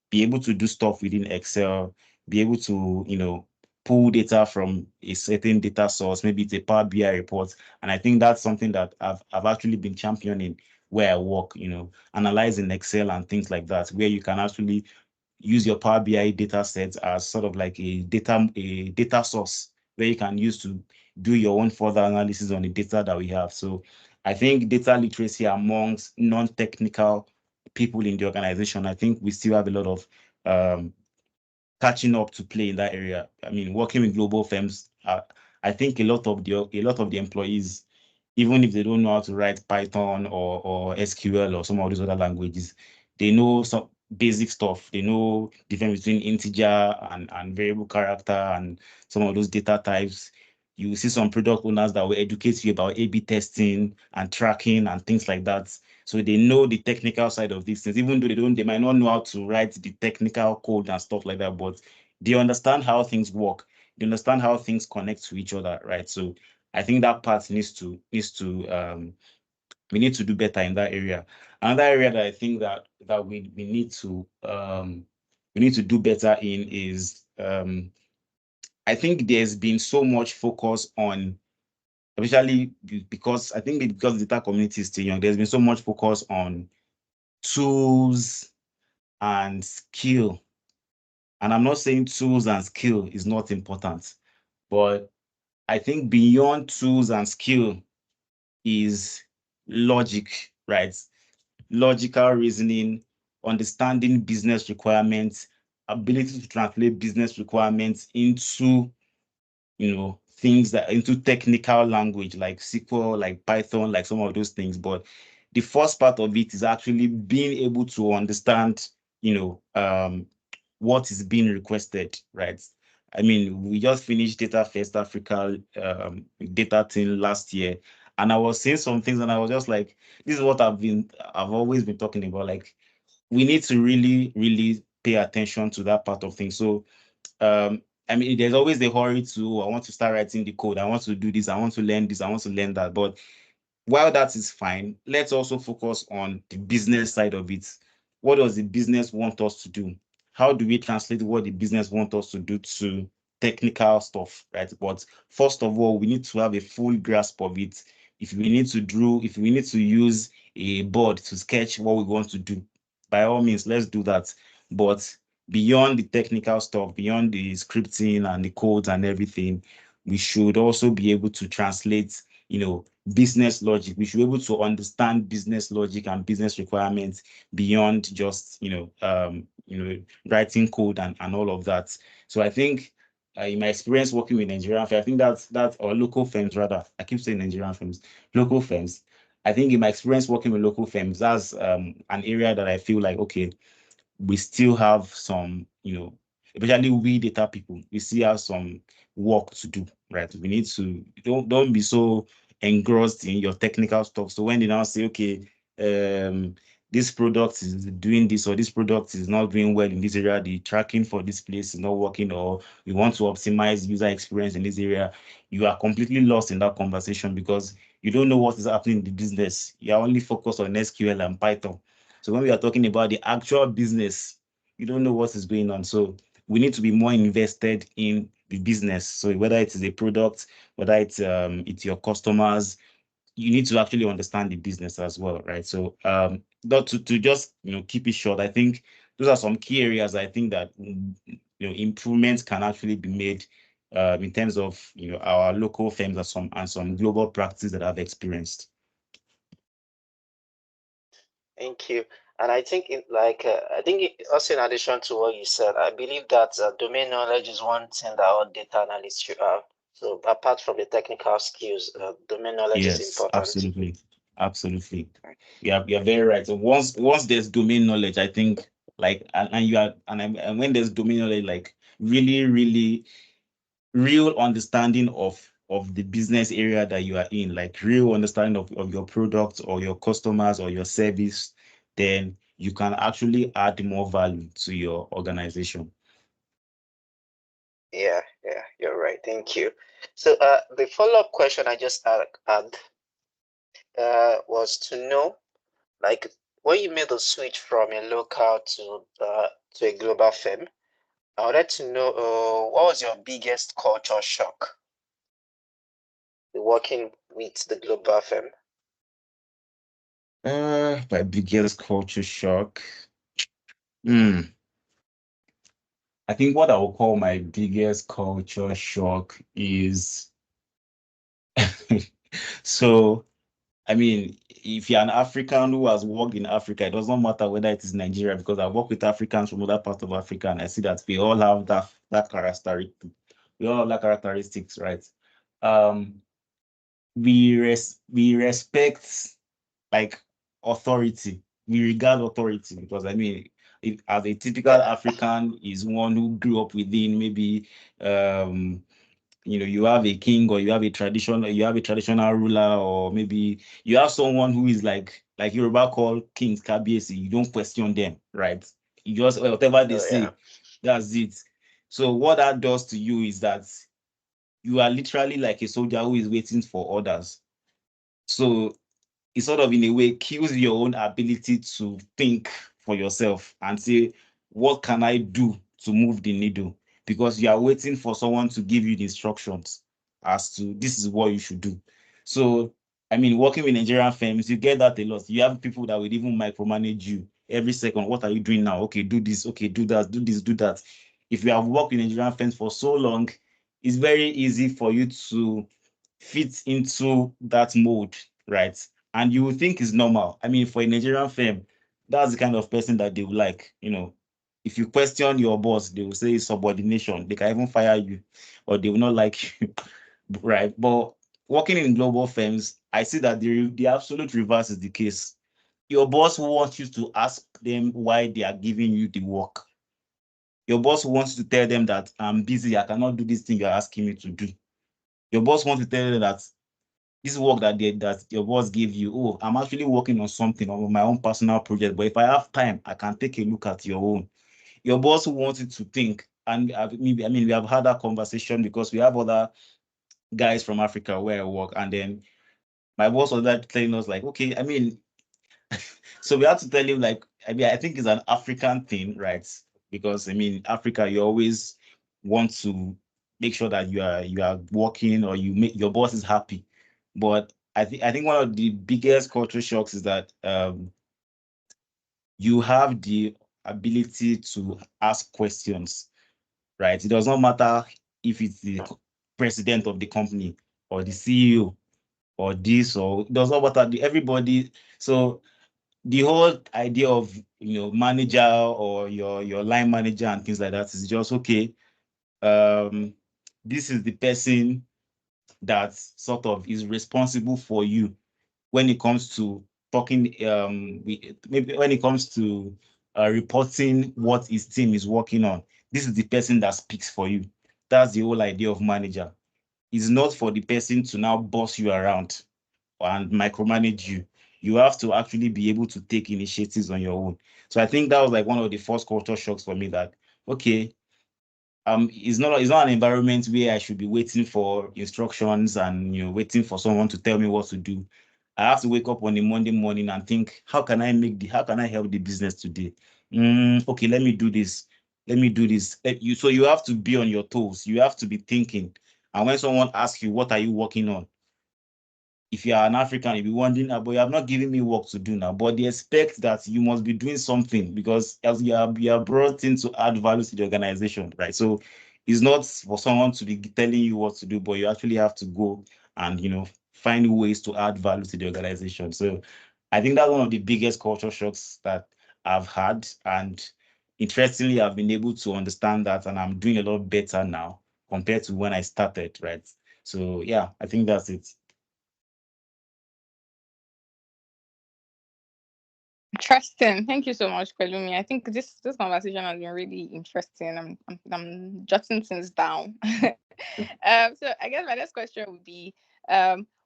Be able to do stuff within Excel, be able to, pull data from a certain data source, maybe it's a Power BI report. And I think that's something that I've actually been championing where I work, analyzing Excel and things like that, where you can actually use your Power BI data sets as sort of like a data source where you can use to do your own further analysis on the data that we have. So I think data literacy amongst non-technical people in the organization, I think we still have a lot of catching up to play in that area. I mean, working with global firms, I think a lot of the employees, even if they don't know how to write Python or SQL or some of these other languages, they know some basic stuff. They know difference between integer and variable character and some of those data types. You see some product owners that will educate you about A/B testing and tracking and things like that. So they know the technical side of these things, even though they might not know how to write the technical code and stuff like that, but they understand how things work. They understand how things connect to each other, right? So I think that part we need to do better in that area. Another area that I think that we need to do better in is I think there's been so much focus on, especially because I think because the data community is still young, there's been so much focus on tools and skill. And I'm not saying tools and skill is not important, but I think beyond tools and skill is logic, right? Logical reasoning, understanding business requirements, ability to translate business requirements into, things that into technical language like SQL, like Python, like some of those things. But the first part of it is actually being able to understand, what is being requested, right? I mean, we just finished Data First Africa data thing last year, and I was saying some things, and I was just like, this is what I've always been talking about. Like, we need to really, really pay attention to that part of things. So, I mean, there's always the hurry to, I want to start writing the code, I want to do this, I want to learn this, I want to learn that. But while that is fine, let's also focus on the business side of it. What does the business want us to do? How do we translate what the business wants us to do to technical stuff, right? But first of all, we need to have a full grasp of it. If we need to use a board to sketch what we want to do, by all means, let's do that. But beyond the technical stuff, beyond the scripting and the codes and everything, we should also be able to translate, business logic. We should be able to understand business logic and business requirements beyond just, writing code and all of that. So I think in my experience working with Nigerian firms, I think that's or local firms rather. I keep saying Nigerian firms, local firms. I think in my experience working with local firms, that's an area that I feel like, okay, we still have some, especially we data people, we still have some work to do, right? We need to don't be so engrossed in your technical stuff. So when they now say, okay, this product is doing this, or this product is not doing well in this area, the tracking for this place is not working, or we want to optimize user experience in this area, you are completely lost in that conversation because you don't know what is happening in the business. You are only focused on SQL and Python. So when we are talking about the actual business, you don't know what is going on. So we need to be more invested in the business. So whether it is a product, whether it's your customers, you need to actually understand the business as well, right? So not to just keep it short, I think those are some key areas I think that improvements can actually be made in terms of our local firms and some global practices that I've experienced. Thank you. And I think also in addition to what you said, I believe that domain knowledge is one thing that all data analysts should have. So apart from the technical skills, domain knowledge is Yes, important. absolutely. You're very right. So once there's domain knowledge, I think like and when there's domain knowledge, like really, really real understanding of the business area that you are in, like real understanding of your product or your customers or your service, then you can actually add more value to your organization. Yeah, you're right. Thank you. So the follow-up question I just had was to know, like, when you made the switch from a local to a global firm, I wanted to know what was your biggest culture shock working with the global firm? My biggest culture shock. I think what I would call my biggest culture shock is so I mean, if you're an African who has worked in Africa, it doesn't matter whether it is Nigeria, because I work with Africans from other parts of Africa, and I see that we all have that characteristic. We all have that characteristics, right? Um, we respect like authority. We regard authority because I mean, if, as a typical African is one who grew up within maybe you have a king, or you have a traditional ruler, or maybe you have someone who is like Yoruba call kings Kabiesi. You don't question them, right? You just, whatever they Oh yeah. say, that's it. So what that does to you is that you are literally like a soldier who is waiting for orders. So it sort of, in a way, kills your own ability to think for yourself and say, what can I do to move the needle? Because you are waiting for someone to give you the instructions as to this is what you should do. So, I mean, working with Nigerian firms, you get that a lot. You have people that will even micromanage you every second. What are you doing now? Okay, do this. Okay, do that. Do this, do that. If you have worked with Nigerian firms for so long, it's very easy for you to fit into that mode, right? And you will think it's normal. I mean, for a Nigerian firm, that's the kind of person that they will like. If you question your boss, they will say subordination. They can even fire you, or they will not like you, right? But working in global firms, I see that the absolute reverse is the case. Your boss wants you to ask them why they are giving you the work. Your boss wants to tell them that I'm busy, I cannot do this thing you're asking me to do. Your boss wants to tell them that this work that your boss gave you, oh, I'm actually working on something, on my own personal project, but if I have time, I can take a look at your own. Your boss wants you to think, and we have had that conversation because we have other guys from Africa where I work, and then my boss was like telling us like, okay, so we have to tell him like, I think it's an African thing, right? Because Africa, you always want to make sure that you are working, or you make your boss is happy. But I think one of the biggest culture shocks is that you have the ability to ask questions, right? It does not matter if it's the president of the company, or the CEO, or this, or it does not matter. Everybody. So the whole idea of manager, or your line manager and things like that is just okay. This is the person that sort of is responsible for you when it comes to talking. Maybe when it comes to reporting what his team is working on. This is the person that speaks for you. That's the whole idea of manager. It's not for the person to now boss you around and micromanage you. You have to actually be able to take initiatives on your own. So I think that was like one of the first culture shocks for me, that okay, it's not an environment where I should be waiting for instructions and waiting for someone to tell me what to do. I have to wake up on a Monday morning and think, how can I help the business today? Okay, let me do this. Let me do this. So you have to be on your toes. You have to be thinking. And when someone asks you, what are you working on? If you are an African, you'll be wondering, but you have not given me work to do now. But they expect that you must be doing something, because as you are brought in to add value to the organization, right? So it's not for someone to be telling you what to do, but you actually have to go and find ways to add value to the organization. So I think that's one of the biggest culture shocks that I've had. And interestingly, I've been able to understand that, and I'm doing a lot better now compared to when I started, right? So yeah, I think that's it. Interesting. Thank you so much, Pelumi. I think this conversation has been really interesting. I'm jotting things down. So I guess my next question would be,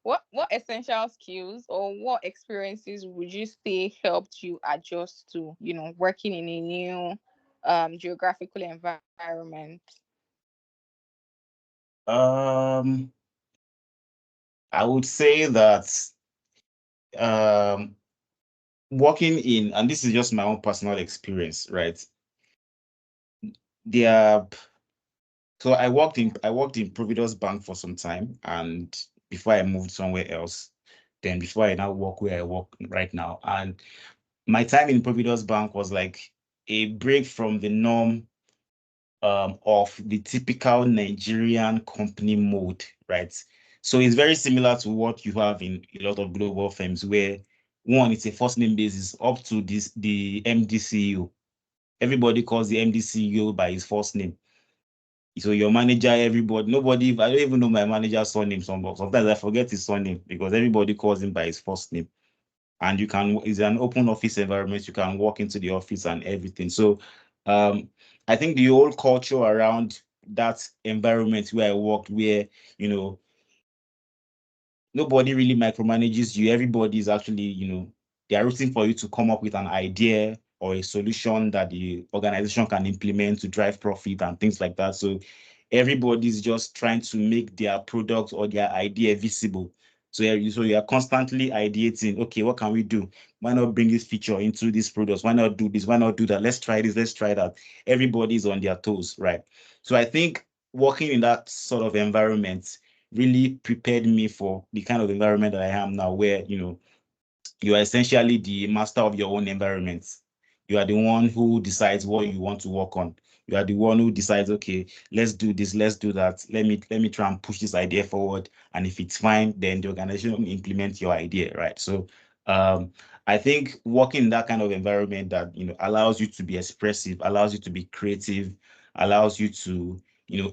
what essential skills or what experiences would you say helped you adjust to working in a new geographical environment? Um, I would say that um, working in, and this is just my own personal experience, right? There, so I worked in Providence Bank for some time, and before I moved somewhere else, then before I now work where I work right now, and my time in Providence Bank was like a break from the norm of the typical Nigerian company mode, right? So it's very similar to what you have in a lot of global firms, where one, it's a first name basis up to the MD CEO. Everybody calls the MD CEO by his first name. So your manager, everybody, nobody, I don't even know my manager's surname. Sometimes I forget his surname because everybody calls him by his first name. And it's an open office environment. You can walk into the office and everything. So I think the whole culture around that environment where I worked, where, nobody really micromanages you. Everybody is actually, they are rooting for you to come up with an idea or a solution that the organization can implement to drive profit and things like that. So everybody's just trying to make their product or their idea visible. So you are constantly ideating, okay, what can we do? Why not bring this feature into this product? Why not do this? Why not do that? Let's try this, let's try that. Everybody's on their toes, right? So I think working in that sort of environment really prepared me for the kind of environment that I am now, where, you are essentially the master of your own environment. You are the one who decides what you want to work on. You are the one who decides, okay, let's do this, let's do that. Let me try and push this idea forward. And if it's fine, then the organization will implement your idea, right? So I think working in that kind of environment that allows you to be expressive, allows you to be creative, allows you to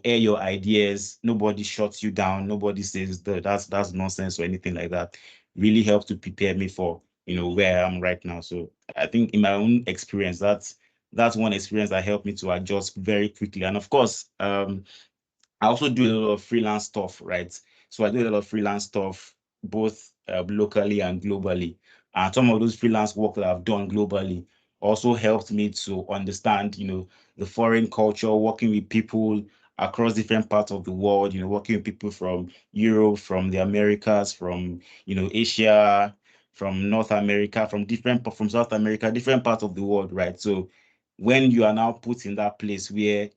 air your ideas. Nobody shuts you down. Nobody says that's nonsense or anything like that. Really helps to prepare me for where I am right now. So I think in my own experience, that's one experience that helped me to adjust very quickly. And of course, I also do a lot of freelance stuff, right? So I do a lot of freelance stuff, both locally and globally. And some of those freelance work that I've done globally also helped me to understand, the foreign culture, working with people across different parts of the world, working with people from Europe, from the Americas, from, Asia, from North America, from South America, different parts of the world, right? So when you are now put in that place where,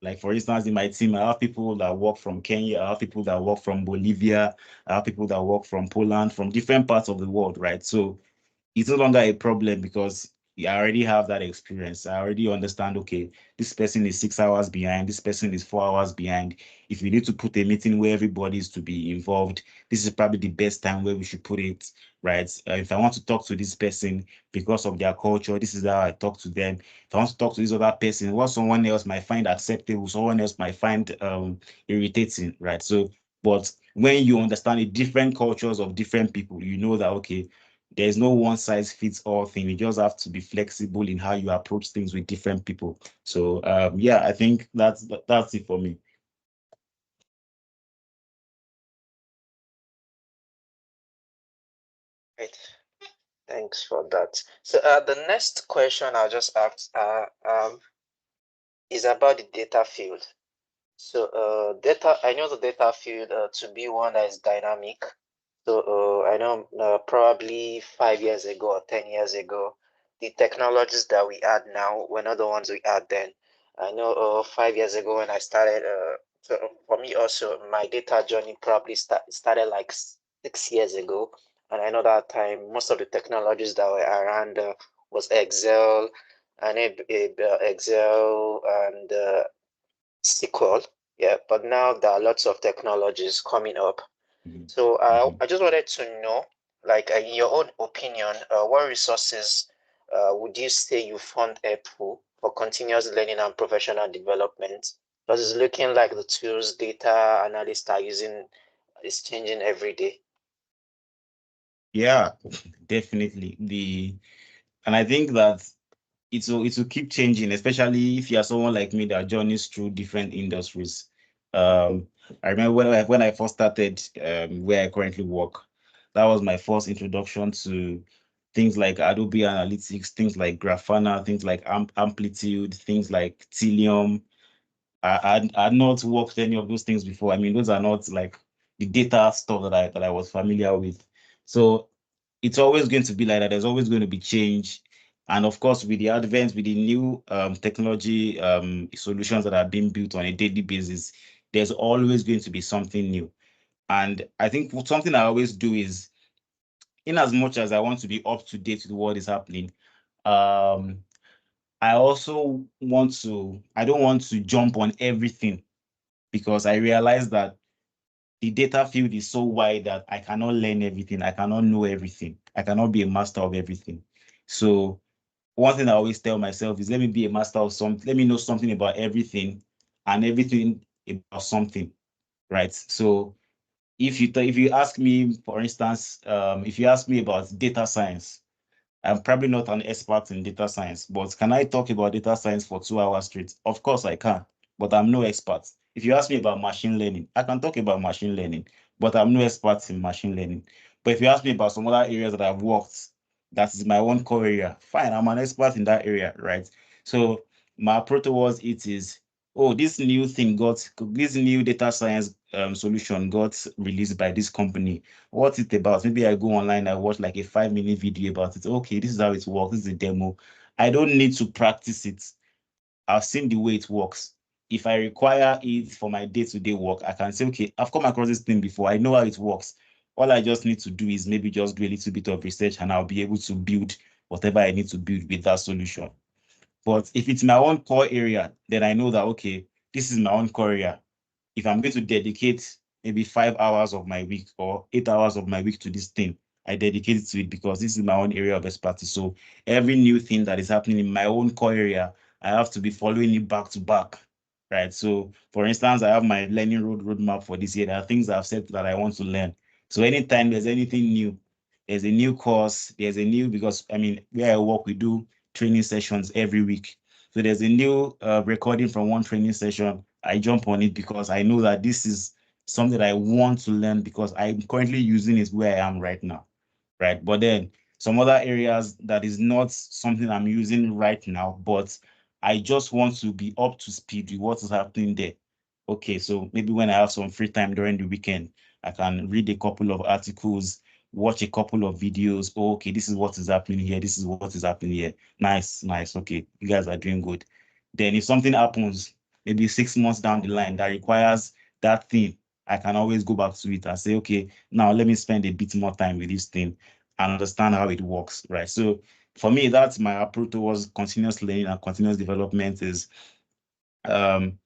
like, for instance, in my team, I have people that work from Kenya, I have people that work from Bolivia, I have people that work from Poland, from different parts of the world, right? So it's no longer a problem because I already have that experience. I already understand, okay, this person is 6 hours behind, this person is 4 hours behind. If we need to put a meeting where everybody is to be involved, this is probably the best time where we should put it, right? If I want to talk to this person because of their culture, this is how I talk to them. If I want to talk to this other person, what someone else might find acceptable, someone else might find irritating, right? So, but when you understand the different cultures of different people, you know that, okay, there's no one size fits all thing. You just have to be flexible in how you approach things with different people. So yeah, I think that's it for me. Right. Thanks for that. So the next question I'll just ask is about the data field. So I know the data field to be one that is dynamic. So I know probably 5 years ago or 10 years ago, the technologies that we add now were not the ones we had then. I know 5 years ago when I started, so for me also, my data journey probably started like 6 years ago. And I know that time, most of the technologies that were around was Excel and Excel and SQL. Yeah, but now there are lots of technologies coming up. So I just wanted to know, like, in your own opinion, what resources would you say you found helpful for continuous learning and professional development? Because it's looking like the tools data analysts are using is changing every day. Yeah, definitely. And I think that it will keep changing, especially if you are someone like me that journeys through different industries. I remember when I first started where I currently work, that was my first introduction to things like Adobe Analytics, things like Grafana, things like Amplitude, things like Tilium. I had not worked any of those things before. I mean, those are not like the data stuff that I was familiar with. So it's always going to be like that. There's always going to be change. And of course, with the advent, with the new technology solutions that are being built on a daily basis, there's always going to be something new. And I think something I always do is, in as much as I want to be up to date with what is happening, um, I don't want to jump on everything, because I realize that the data field is so wide that I cannot learn everything. I cannot know everything. I cannot be a master of everything. So one thing I always tell myself is, let me be a master of something. Let me know something about everything and everything about something, right? So if you ask me, for instance, if you ask me about data science, I'm probably not an expert in data science, but can I talk about data science for 2 hours straight? Of course I can. but I'm no expert. If you ask me about machine learning, I can talk about machine learning, but I'm no expert in machine learning. But if you ask me about some other areas that I've worked, that is my own core area, fine, I'm an expert in that area, right? So my approach towards it is, oh, this new data science solution got released by this company. What's it about? Maybe I go online, I watch like a 5-minute video about it. Okay, this is how it works. This is a demo. I don't need to practice it. I've seen the way it works. If I require it for my day-to-day work, I can say, okay, I've come across this thing before. I know how it works. All I just need to do is maybe just do a little bit of research and I'll be able to build whatever I need to build with that solution. But if it's my own core area, then I know that, okay, this is my own core area. If I'm going to dedicate maybe 5 hours of my week or 8 hours of my week to this thing, I dedicate it to it because this is my own area of expertise. So every new thing that is happening in my own core area, I have to be following it back to back, right? So for instance, I have my learning roadmap for this year. There are things I've said that I want to learn. So anytime there's anything new, there's a new course, because I mean, where I work, we do training sessions every week. So there's a new recording from one training session. I jump on it because I know that this is something that I want to learn because I'm currently using it where I am right now, right? But then some other areas that is not something I'm using right now, but I just want to be up to speed with what is happening there. Okay, so maybe when I have some free time during the weekend, I can read a couple of articles, watch a couple of videos. Oh, okay, this is what is happening here. This is what is happening here. Nice, nice. Okay, you guys are doing good. Then if something happens, maybe 6 months down the line that requires that thing, I can always go back to it and say, okay, now let me spend a bit more time with this thing and understand how it works, right? So for me, that's my approach towards continuous learning and continuous development is um,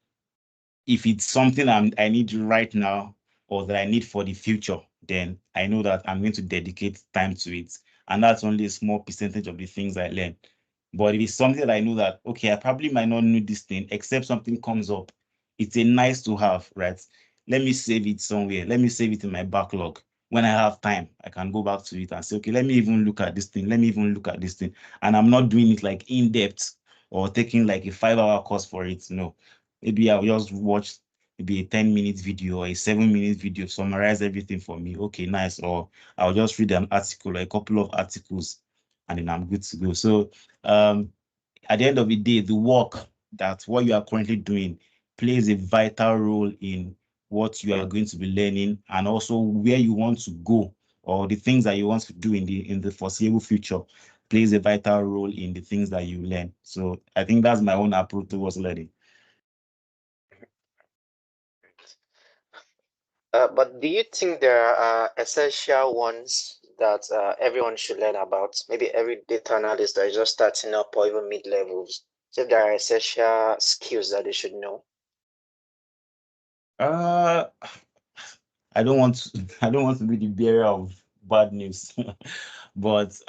if it's something I need right now or that I need for the future, then I know that I'm going to dedicate time to it. And that's only a small percentage of the things I learn. But if it's something that I know that, okay, I probably might not need this thing, except something comes up. It's a nice to have, right? Let me save it somewhere. Let me save it in my backlog. When I have time, I can go back to it and say, okay, let me even look at this thing. Let me even look at this thing. And I'm not doing it like in depth or taking like a 5-hour course for it. No, maybe I'll just watch maybe a 10-minute video or a 7-minute video, summarize everything for me. Okay, nice. Or I'll just read an article or a couple of articles and then I'm good to go. So at the end of the day, the work that what you are currently doing plays a vital role in what you are going to be learning and also where you want to go or the things that you want to do in the foreseeable future plays a vital role in the things that you learn. So I think that's my own approach towards learning. But do you think there are essential ones that everyone should learn about? Maybe every data analyst that is just starting up or even mid-levels. So there are essential skills that they should know. Uh, I don't want to be the bearer of bad news, but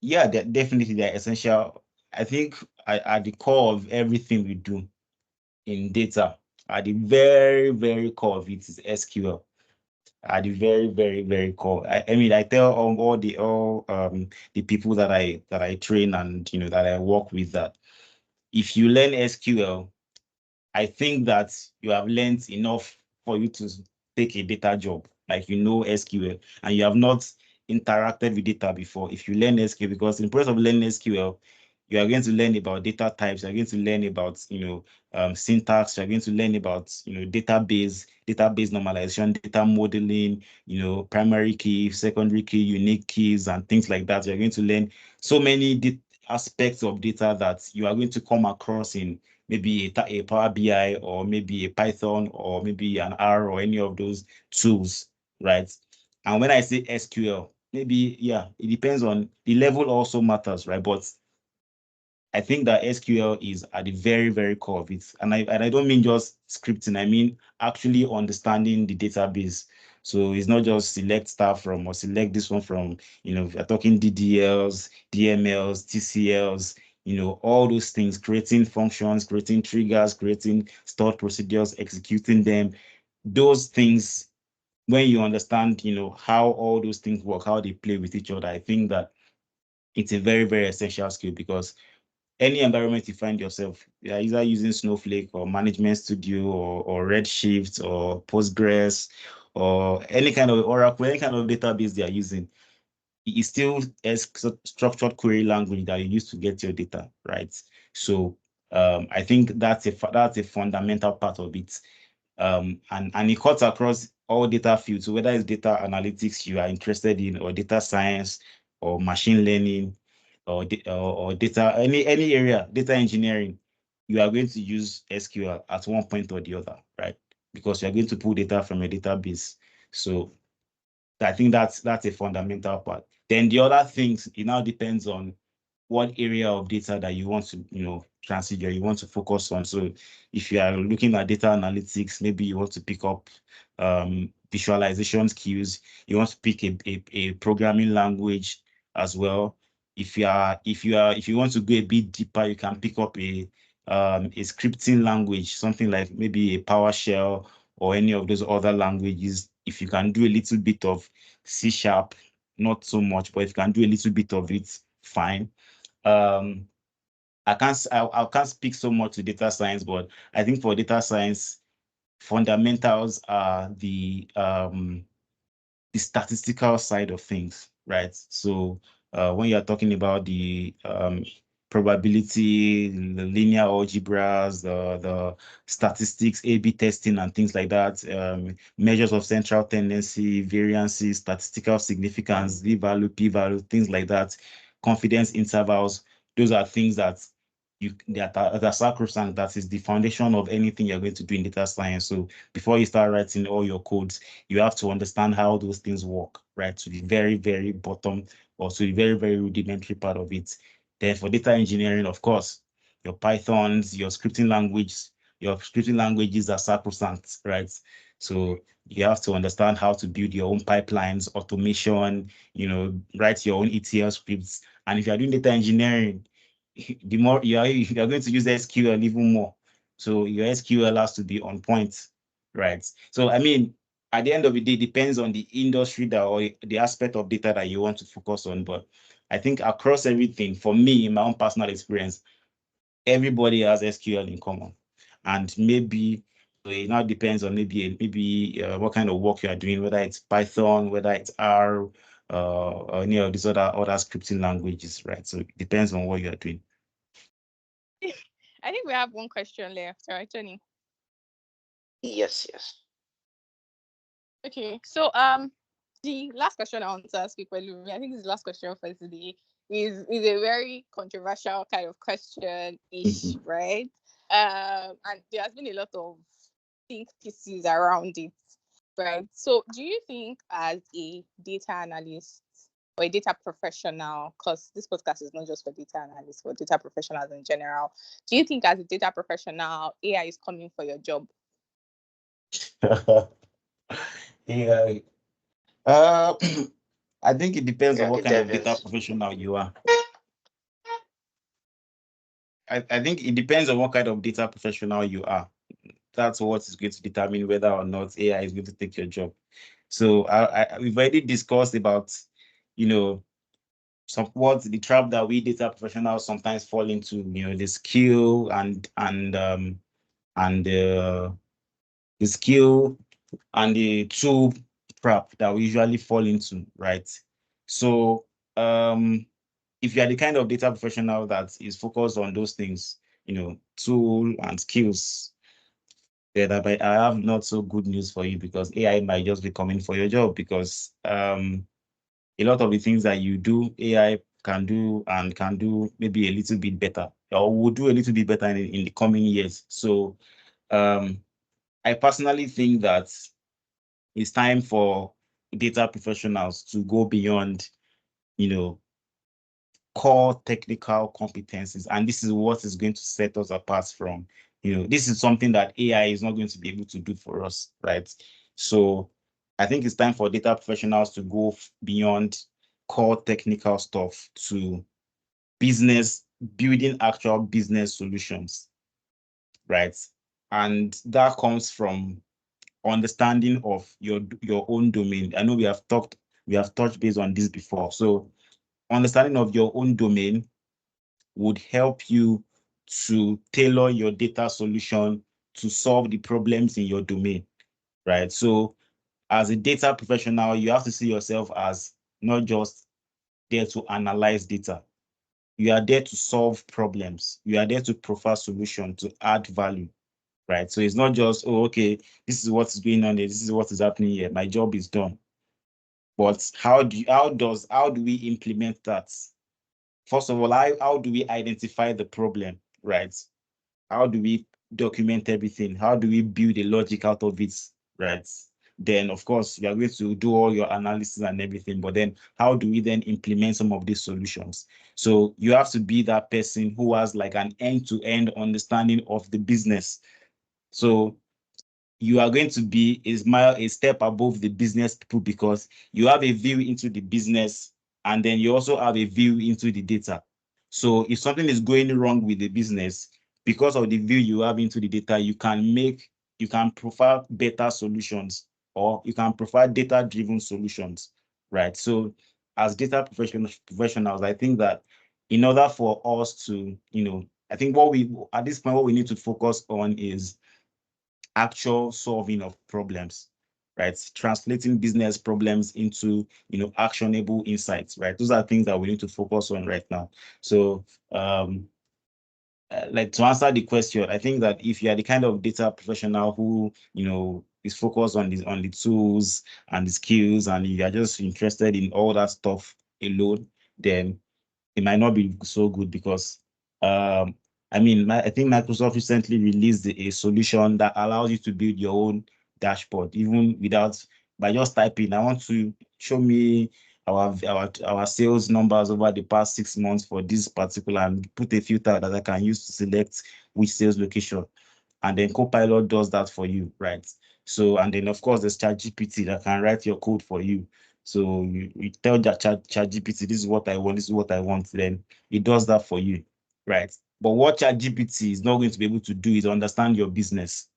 yeah, definitely they're essential. I think at the core of everything we do in data, at the very, very core of it is SQL. At the very, very, very core. I mean, I tell all the people that I train and that I work with that if you learn SQL, I think that you have learned enough for you to take a data job, like SQL, and you have not interacted with data before. If you learn SQL, because in the process of learning SQL, you are going to learn about data types, you're going to learn about syntax, you're going to learn about database normalization, data modeling, primary key, secondary key, unique keys, and things like that. You're going to learn so many aspects of data that you are going to come across in maybe a Power BI or maybe a Python or maybe an R or any of those tools, right? And when I say SQL, maybe, yeah, it depends on the level also matters, right? But I think that SQL is at the very, very core of it. And I don't mean just scripting, I mean actually understanding the database. So it's not just select stuff from or select this one from, if you're talking DDLs, DMLs, TCLs, all those things, creating functions, creating triggers, creating stored procedures, executing them. Those things, when you understand, how all those things work, how they play with each other, I think that it's a very, very essential skill because any environment you find yourself, you're either using Snowflake or Management Studio or Redshift or Postgres or any kind of Oracle, any kind of database they are using, it's still a structured query language that you use to get your data, right? So I think that's a fundamental part of it. And it cuts across all data fields. So whether it's data analytics you are interested in, or data science, or machine learning, or data, any area, data engineering, you are going to use SQL at one point or the other, right? Because you are going to pull data from a database. So I think that's a fundamental part. Then the other things, it now depends on what area of data that you want to, transit or you want to focus on. So if you are looking at data analytics, maybe you want to pick up visualization skills, you want to pick a programming language as well. If you want to go a bit deeper, you can pick up a scripting language, something like maybe a PowerShell or any of those other languages. If you can do a little bit of C#, not so much, but if you can do a little bit of it, fine. I can't speak so much to data science, but I think for data science, fundamentals are the statistical side of things, right? So when you're talking about the probability, the linear algebras, the statistics, A/B testing, and things like that, measures of central tendency, variances, statistical significance, V-value, P-value, things like that, confidence intervals, those are things that that sacrosanct. That is the foundation of anything you're going to do in data science. So before you start writing all your codes, you have to understand how those things work, right? To the very, very bottom, or to the very, very rudimentary part of it. Then for data engineering, of course, your Pythons, your scripting languages are sacrosanct, right? So you have to understand how to build your own pipelines, automation, write your own ETL scripts. And if you're doing data engineering, the more you are going to use SQL even more. So your SQL has to be on point, right? So I mean, at the end of the day, it depends on the industry or the aspect of data that you want to focus on. But I think across everything, for me, in my own personal experience, everybody has SQL in common. And maybe it now depends on maybe what kind of work you are doing, whether it's Python, whether it's R, or any of these other scripting languages, right? So it depends on what you are doing. I think we have one question left, right, Johnny? Yes. Okay, so the last question I want to ask you, Pelumi, I think this is the last question for today, is a very controversial kind of question-ish, right? And there has been a lot of think pieces around it, right? So do you think as a data analyst or a data professional, because this podcast is not just for data analysts, for data professionals in general, do you think as a data professional, AI is coming for your job? Yeah. I think it depends on what kind of data professional you are. I think it depends on what kind of data professional you are. That's what is going to determine whether or not AI is going to take your job. So we've already discussed about, what the trap that we data professionals sometimes fall into, the skill and the skill and the tool trap that we usually fall into, right? So if you are the kind of data professional that is focused on those things, tool and skills, then I have not so good news for you, because AI might just be coming for your job, because a lot of the things that you do, AI can do, and can do maybe a little bit better, or will do a little bit better in the coming years. So I personally think that it's time for data professionals to go beyond, core technical competencies. And this is what is going to set us apart from, this is something that AI is not going to be able to do for us, right? So I think it's time for data professionals to go beyond core technical stuff to building actual business solutions, right? And that comes from understanding of your own domain. I know we have touched base on this before. So understanding of your own domain, would help you to tailor your data solution to solve the problems in your domain, right? So as a data professional, you have to see yourself as not just there to analyze data. You are there to solve problems. You are there to provide solution, to add value, right? So it's not just, oh, okay, this is what is going on there. This is what is happening here. My job is done. But how do we implement that? First of all, how do we identify the problem, right? How do we document everything? How do we build a logic out of it, right? Then, of course, you are going to do all your analysis and everything, but then how do we then implement some of these solutions? So you have to be that person who has like an end-to-end understanding of the business. So you are going to be a step above the business people because you have a view into the business and then you also have a view into the data. So if something is going wrong with the business, because of the view you have into the data, you can provide better solutions or you can provide data-driven solutions, right? So as data professionals, I think that in order for us to, I think at this point, what we need to focus on is actual solving of problems, right? Translating business problems into, actionable insights, right? Those are things that we need to focus on right now. So, like to answer the question, I think that if you are the kind of data professional who, is focused on the tools and the skills, and you are just interested in all that stuff alone, then it might not be so good because I think Microsoft recently released a solution that allows you to build your own dashboard even without by just typing, I want to show me our sales numbers over the past 6 months for this particular, and put a filter that I can use to select which sales location. And then Copilot does that for you, right? So, and then of course there's ChatGPT that can write your code for you. So you tell that ChatGPT, this is what I want, this is what I want, then it does that for you, right? But what ChatGPT is not going to be able to do is understand your business,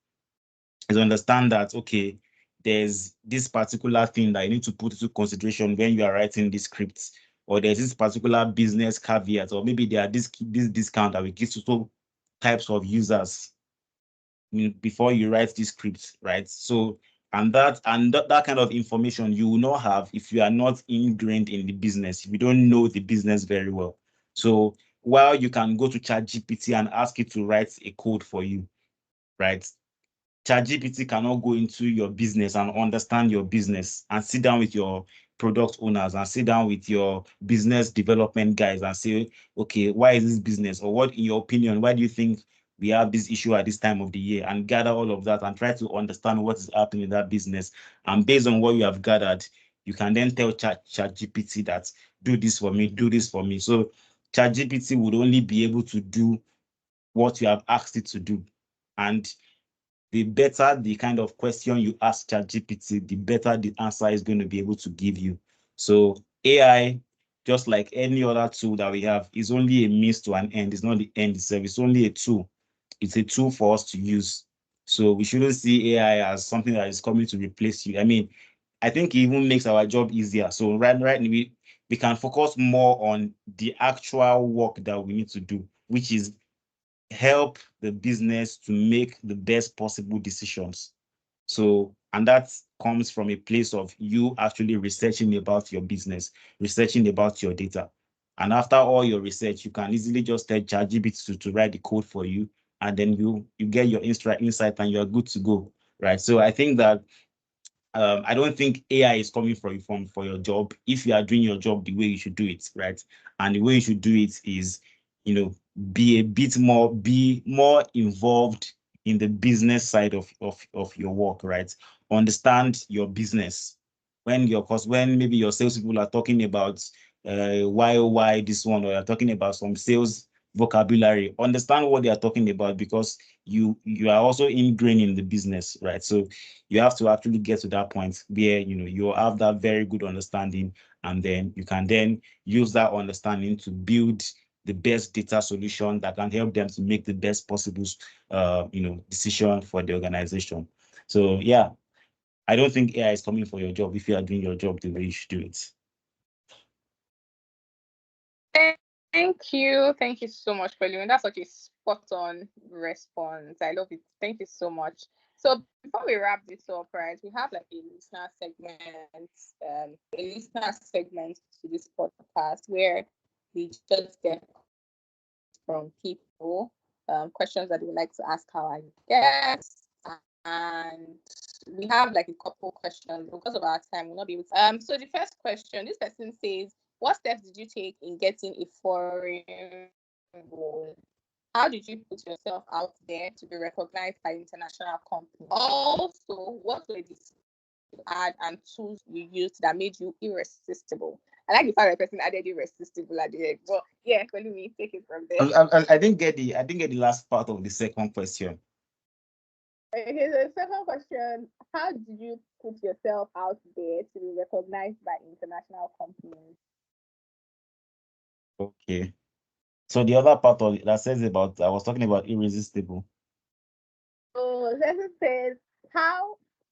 is understand that, okay, there's this particular thing that you need to put into consideration when you are writing the scripts, or there's this particular business caveat, or maybe there are this discount that we give to some types of users before you write this script, right? So, and that kind of information you will not have if you are not ingrained in the business, if you don't know the business very well. So while you can go to ChatGPT and ask it to write a code for you, right? ChatGPT cannot go into your business and understand your business and sit down with your product owners and sit down with your business development guys and say, okay, why is this business, or what, in your opinion, why do you think we have this issue at this time of the year, and gather all of that and try to understand what is happening in that business. And based on what you have gathered, you can then tell ChatGPT that do this for me, do this for me. So ChatGPT would only be able to do what you have asked it to do. And the better the kind of question you ask ChatGPT, the better the answer is going to be able to give you. So AI, just like any other tool that we have, is only a means to an end. It's not the end itself. It's only a tool. It's a tool for us to use. So we shouldn't see AI as something that is coming to replace you. I mean, I think it even makes our job easier. So right, we can focus more on the actual work that we need to do, which is help the business to make the best possible decisions. So, and that comes from a place of you actually researching about your business, researching about your data. And after all your research, you can easily just tell ChatGPT to write the code for you, and then you get your insight and you're good to go, right? So I think that I don't think AI is coming for your job if you are doing your job the way you should do it, right? And the way you should do it is, be more involved in the business side of your work, right? Understand your business. When maybe your salespeople are talking about why this one, or you're talking about some sales vocabulary, understand what they are talking about, because you are also ingrained in the business, right? So you have to actually get to that point where you have that very good understanding, and then you can then use that understanding to build the best data solution that can help them to make the best possible decision for the organization. So yeah, I don't think AI is coming for your job if you are doing your job the way you should do it. Thank you so much, Pelumi. That's such a spot-on response. I love it. Thank you so much. So before we wrap this up, right, we have like a listener segment to this podcast where we just get questions from people, questions that we would like to ask our guests, and we have like a couple questions. Because of our time, we'll not be able to. So the first question, this person says, what steps did you take in getting a foreign role? How did you put yourself out there to be recognized by international companies? Also, what were the you had and tools you used that made you irresistible? I like the fact that the person added irresistible at the end. But yeah, Pelumi, take it from there. I didn't get the last part of the second question. Okay, so the second question, how did you put yourself out there to be recognized by international companies? Okay. So the other part of it that says about, I was talking about irresistible. So this says,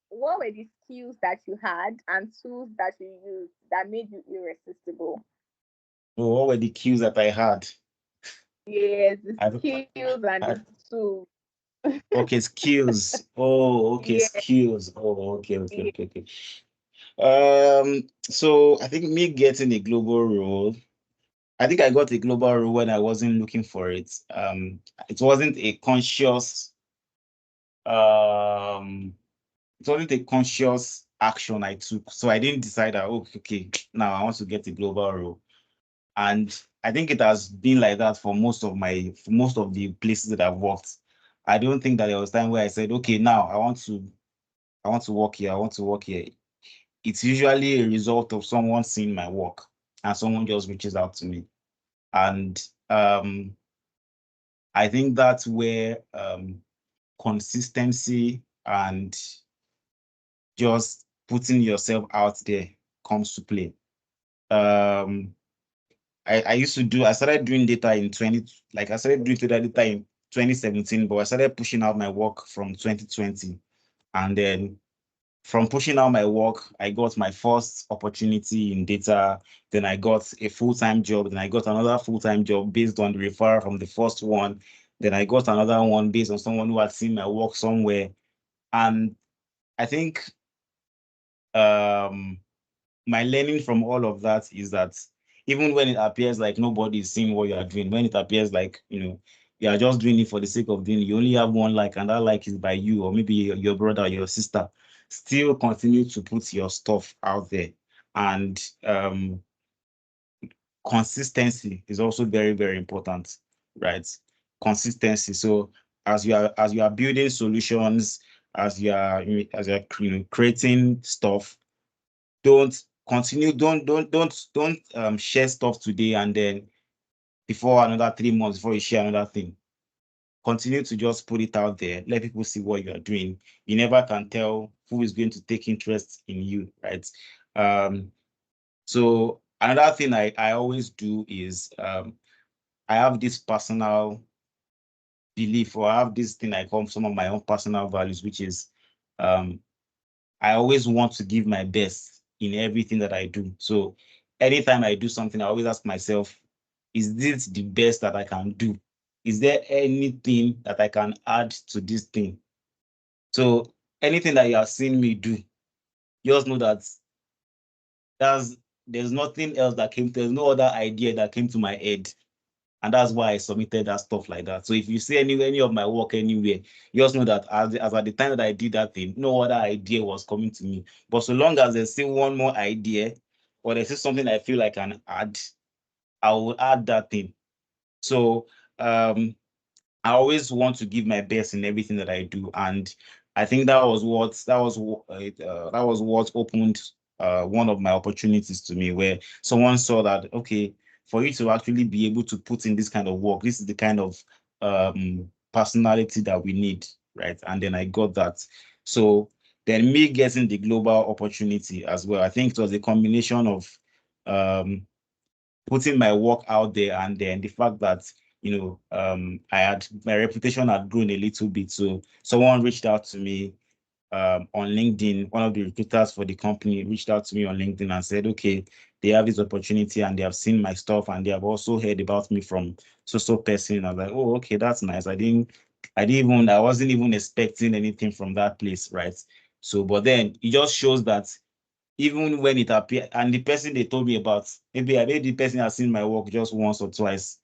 what were the skills that you had and tools that you used that made you irresistible? So what were the cues that I had? Yes, the I, skills and I, the tools. okay, skills. Oh, okay, Yeah. skills. Oh, okay. So I think me getting a global role, I think I got a global role when I wasn't looking for it. It wasn't a conscious, um, it wasn't a conscious action I took. So I didn't decide that, oh, okay, now I want to get a global role. And I think it has been like that for most of the places that I've worked. I don't think that there was a time where I said, okay, now I want to work here, I want to work here. It's usually a result of someone seeing my work and someone just reaches out to me. And I think that's where consistency and just putting yourself out there comes to play. I started doing data in I started doing data in 2017, but I started pushing out my work from 2020. And then from pushing out my work, I got my first opportunity in data. Then I got a full-time job. Then I got another full-time job based on the referral from the first one. Then I got another one based on someone who had seen my work somewhere. And I think my learning from all of that is that even when it appears like nobody is seeing what you are doing, when it appears like, you are just doing it for the sake of doing it, you only have one like, and that like is by you or maybe your brother or your sister, still continue to put your stuff out there. And consistency is also very, very important, right? Consistency. So as you are building solutions, as you are creating stuff, don't continue, don't share stuff today and then before another 3 months before you share another thing. Continue to just put it out there, let people see what you are doing. You never can tell who is going to take interest in you, right? So another thing I always do is I have this personal belief, or I have this thing I call some of my own personal values, which is I always want to give my best in everything that I do. So anytime I do something, I always ask myself, is this the best that I can do? Is there anything that I can add to this thing? So anything that you have seen me do, just know that there's nothing else there's no other idea that came to my head. And that's why I submitted that stuff like that. So if you see any of my work anywhere, you just know that as at the time that I did that thing, no other idea was coming to me. But so long as there's still one more idea, or there's still something I feel I can add, I will add that thing. So I always want to give my best in everything that I do, and I think that was what opened one of my opportunities to me, where someone saw that, okay, for you to actually be able to put in this kind of work, this is the kind of personality that we need, right? And then I got that. So then me getting the global opportunity as well, I think it was a combination of putting my work out there, and then the fact that my reputation had grown a little bit. So someone reached out to me, on LinkedIn. One of the recruiters for the company reached out to me on LinkedIn and said, okay, they have this opportunity and they have seen my stuff and they have also heard about me from so person. I was like, oh, okay, that's nice. I wasn't even expecting anything from that place, right? So, but then it just shows that even when it appeared, and the person they told me about, maybe the person has seen my work just once or twice,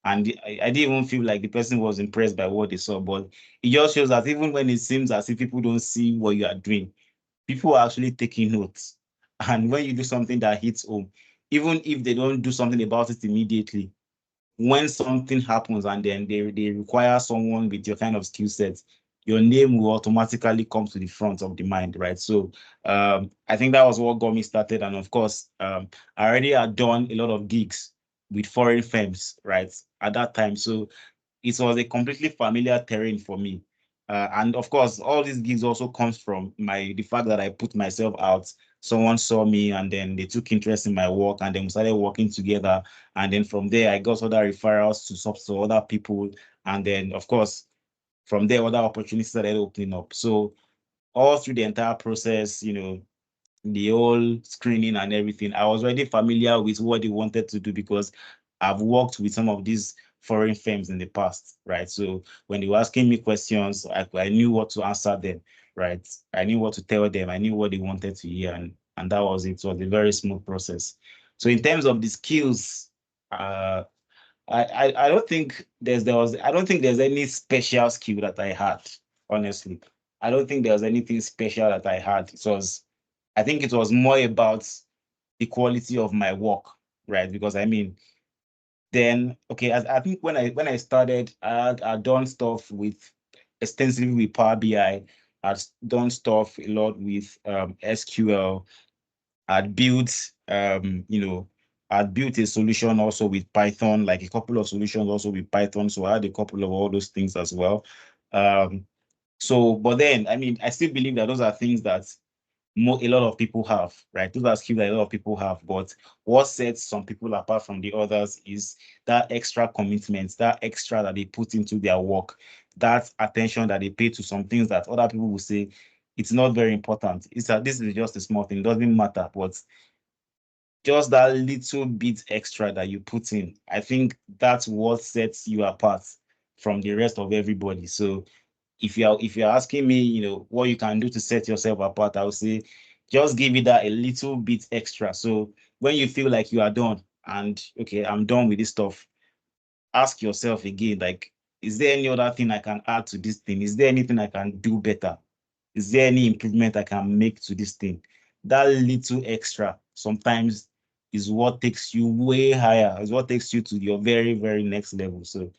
and I didn't even feel like the person was impressed by what they saw. But it just shows that even when it seems as if people don't see what you are doing, people are actually taking notes. And when you do something that hits home, even if they don't do something about it immediately, when something happens and then they require someone with your kind of skill set, your name will automatically come to the front of the mind, right? So I think that was what got me started. And of course, I already had done a lot of gigs with foreign firms, right, at that time. So it was a completely familiar terrain for me. And of course, all these gigs also comes from the fact that I put myself out. Someone saw me and then they took interest in my work and then we started working together. And then from there, I got other referrals to other people. And then, of course, from there, other opportunities started opening up. So all through the entire process, the whole screening and everything, I was already familiar with what they wanted to do because I've worked with some of these foreign firms in the past, right? So when they were asking me questions, I knew what to answer them, right? I knew what to tell them. I knew what they wanted to hear, and that was it. It was a very smooth process. So in terms of the skills, I don't think I don't think there's any special skill that I had, honestly. I don't think there was anything special that I had. I think it was more about the quality of my work, right? Because I mean, then okay, I think when I started, I'd done stuff with extensively with Power BI. I'd done stuff a lot with SQL. I'd built I'd built a solution also with Python, like a couple of solutions also with Python. So I had a couple of all those things as well. But then I mean, I still believe that those are things that a lot of people have, right? Those are skills that a lot of people have. But what sets some people apart from the others is that extra commitment, that extra that they put into their work, that attention that they pay to some things that other people will say it's not very important. It's that this is just a small thing, it doesn't matter. But just that little bit extra that you put in, I think that's what sets you apart from the rest of everybody. So if you're asking me, what you can do to set yourself apart, I would say just give it that a little bit extra. So when you feel like you are done and okay, I'm done with this stuff, ask yourself again, like, is there any other thing I can add to this thing? Is there anything I can do better? Is there any improvement I can make to this thing? That little extra sometimes is what takes you way higher, is what takes you to your very, very next level. So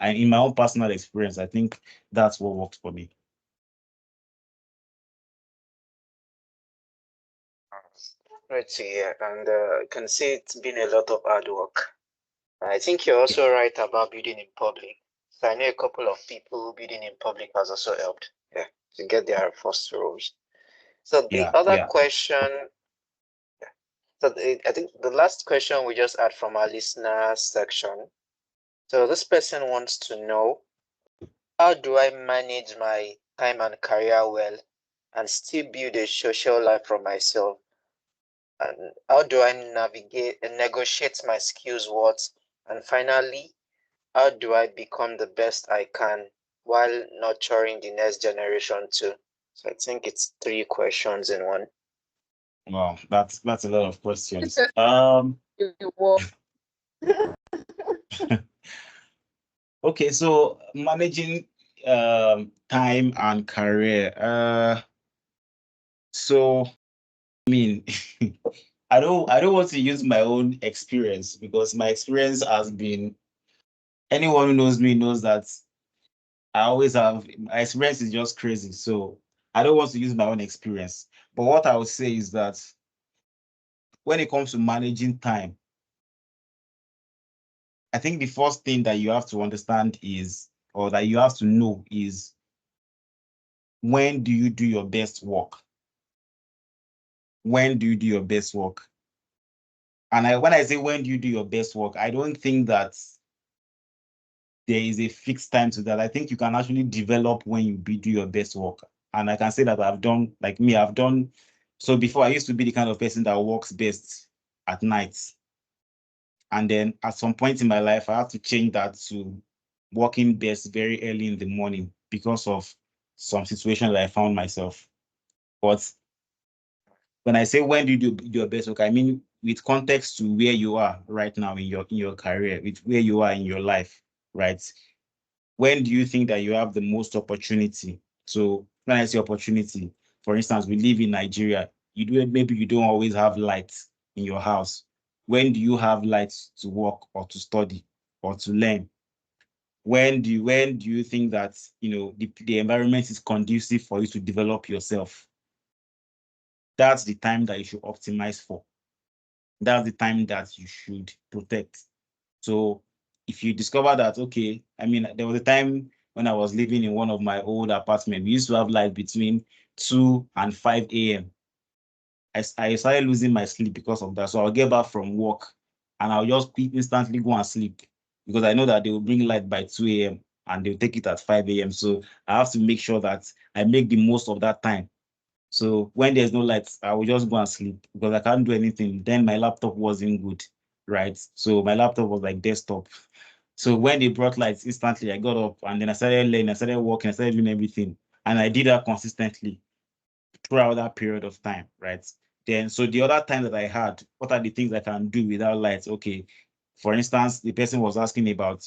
in my own personal experience, I think that's what worked for me. Right, yeah, and I can see it's been a lot of hard work. I think you're also right about building in public. So I know a couple of people building in public has also helped, yeah, to get their first roles. So the other question, I think the last question we just had from our listener section. So this person wants to know, how do I manage my time and career well and still build a social life for myself? And how do I navigate and negotiate my skills worth? And finally, how do I become the best I can while nurturing the next generation too? So I think it's 3 questions in one. Wow, that's a lot of questions. Okay, so managing time and career. So I mean, I don't want to use my own experience because my experience has been, anyone who knows me knows that I always have, my experience is just crazy. So I don't want to use my own experience. But what I would say is that when it comes to managing time, I think the first thing that you have to understand is, or that you have to know is, when do you do your best work? When do you do your best work? And when I say when do you do your best work, I don't think that there is a fixed time to that. I think you can actually develop when you do your best work. And I can say that I've done. So before, I used to be the kind of person that works best at night. And then at some point in my life, I have to change that to working best very early in the morning because of some situation that I found myself. But when I say when do you do your best work, I mean with context to where you are right now in your career, with where you are in your life, right? When do you think that you have the most opportunity? So when I say opportunity, for instance, we live in Nigeria. Maybe you don't always have light in your house. When do you have light to work or to study or to learn? When do you think that the environment is conducive for you to develop yourself? That's the time that you should optimize for. That's the time that you should protect. So if you discover that, okay, I mean, there was a time when I was living in one of my old apartments, we used to have light between 2 and 5 a.m. I started losing my sleep because of that. So I'll get back from work and I'll just instantly go and sleep because I know that they will bring light by 2 a.m. and they'll take it at 5 a.m. So I have to make sure that I make the most of that time. So when there's no lights, I will just go and sleep because I can't do anything. Then my laptop wasn't good, right? So my laptop was like desktop. So when they brought lights, instantly I got up and then I started learning, I started working, I started doing everything. And I did that consistently throughout that period of time, right? Then, so the other time that I had, what are the things I can do without lights? Okay, for instance, the person was asking about,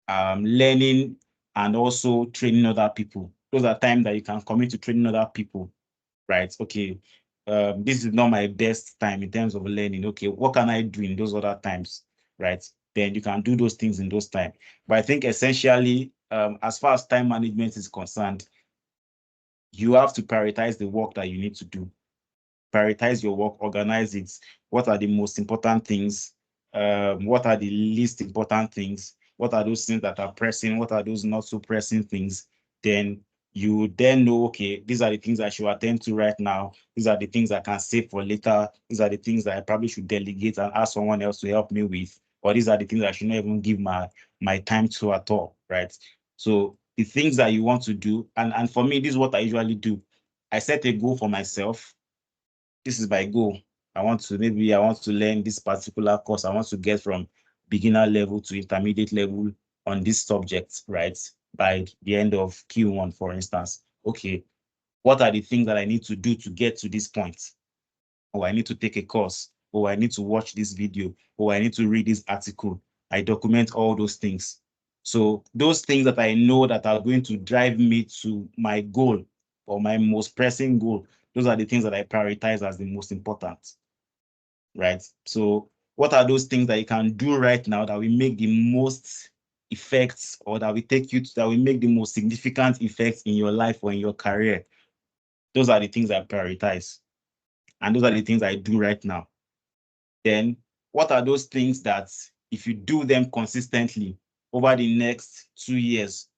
learning and also training other people. Those are times that you can commit to training other people, right? Okay, this is not my best time in terms of learning. Okay, what can I do in those other times, right? Then you can do those things in those times. But I think essentially, as far as time management is concerned, you have to prioritize the work that you need to do. Prioritize your work, organize it. What are the most important things? What are the least important things? What are those things that are pressing? What are those not so pressing things? Then you then know, okay, these are the things I should attend to right now. These are the things I can save for later. These are the things that I probably should delegate and ask someone else to help me with. Or these are the things I should not even give my time to at all, right? So the things that you want to do, and for me, this is what I usually do. I set a goal for myself. This is my goal. I want to learn this particular course. I want to get from beginner level to intermediate level on this subject, right? By the end of Q1, for instance. Okay, what are the things that I need to do to get to this point? Oh, I need to take a course. Oh, I need to watch this video. Oh, I need to read this article. I document all those things. So those things that I know that are going to drive me to my goal or my most pressing goal, those are the things that I prioritize as the most important, right? So what are those things that you can do right now that will make the most effects or that will make the most significant effects in your life or in your career? Those are the things I prioritize. And those are the things I do right now. Then what are those things that if you do them consistently over the next 2 years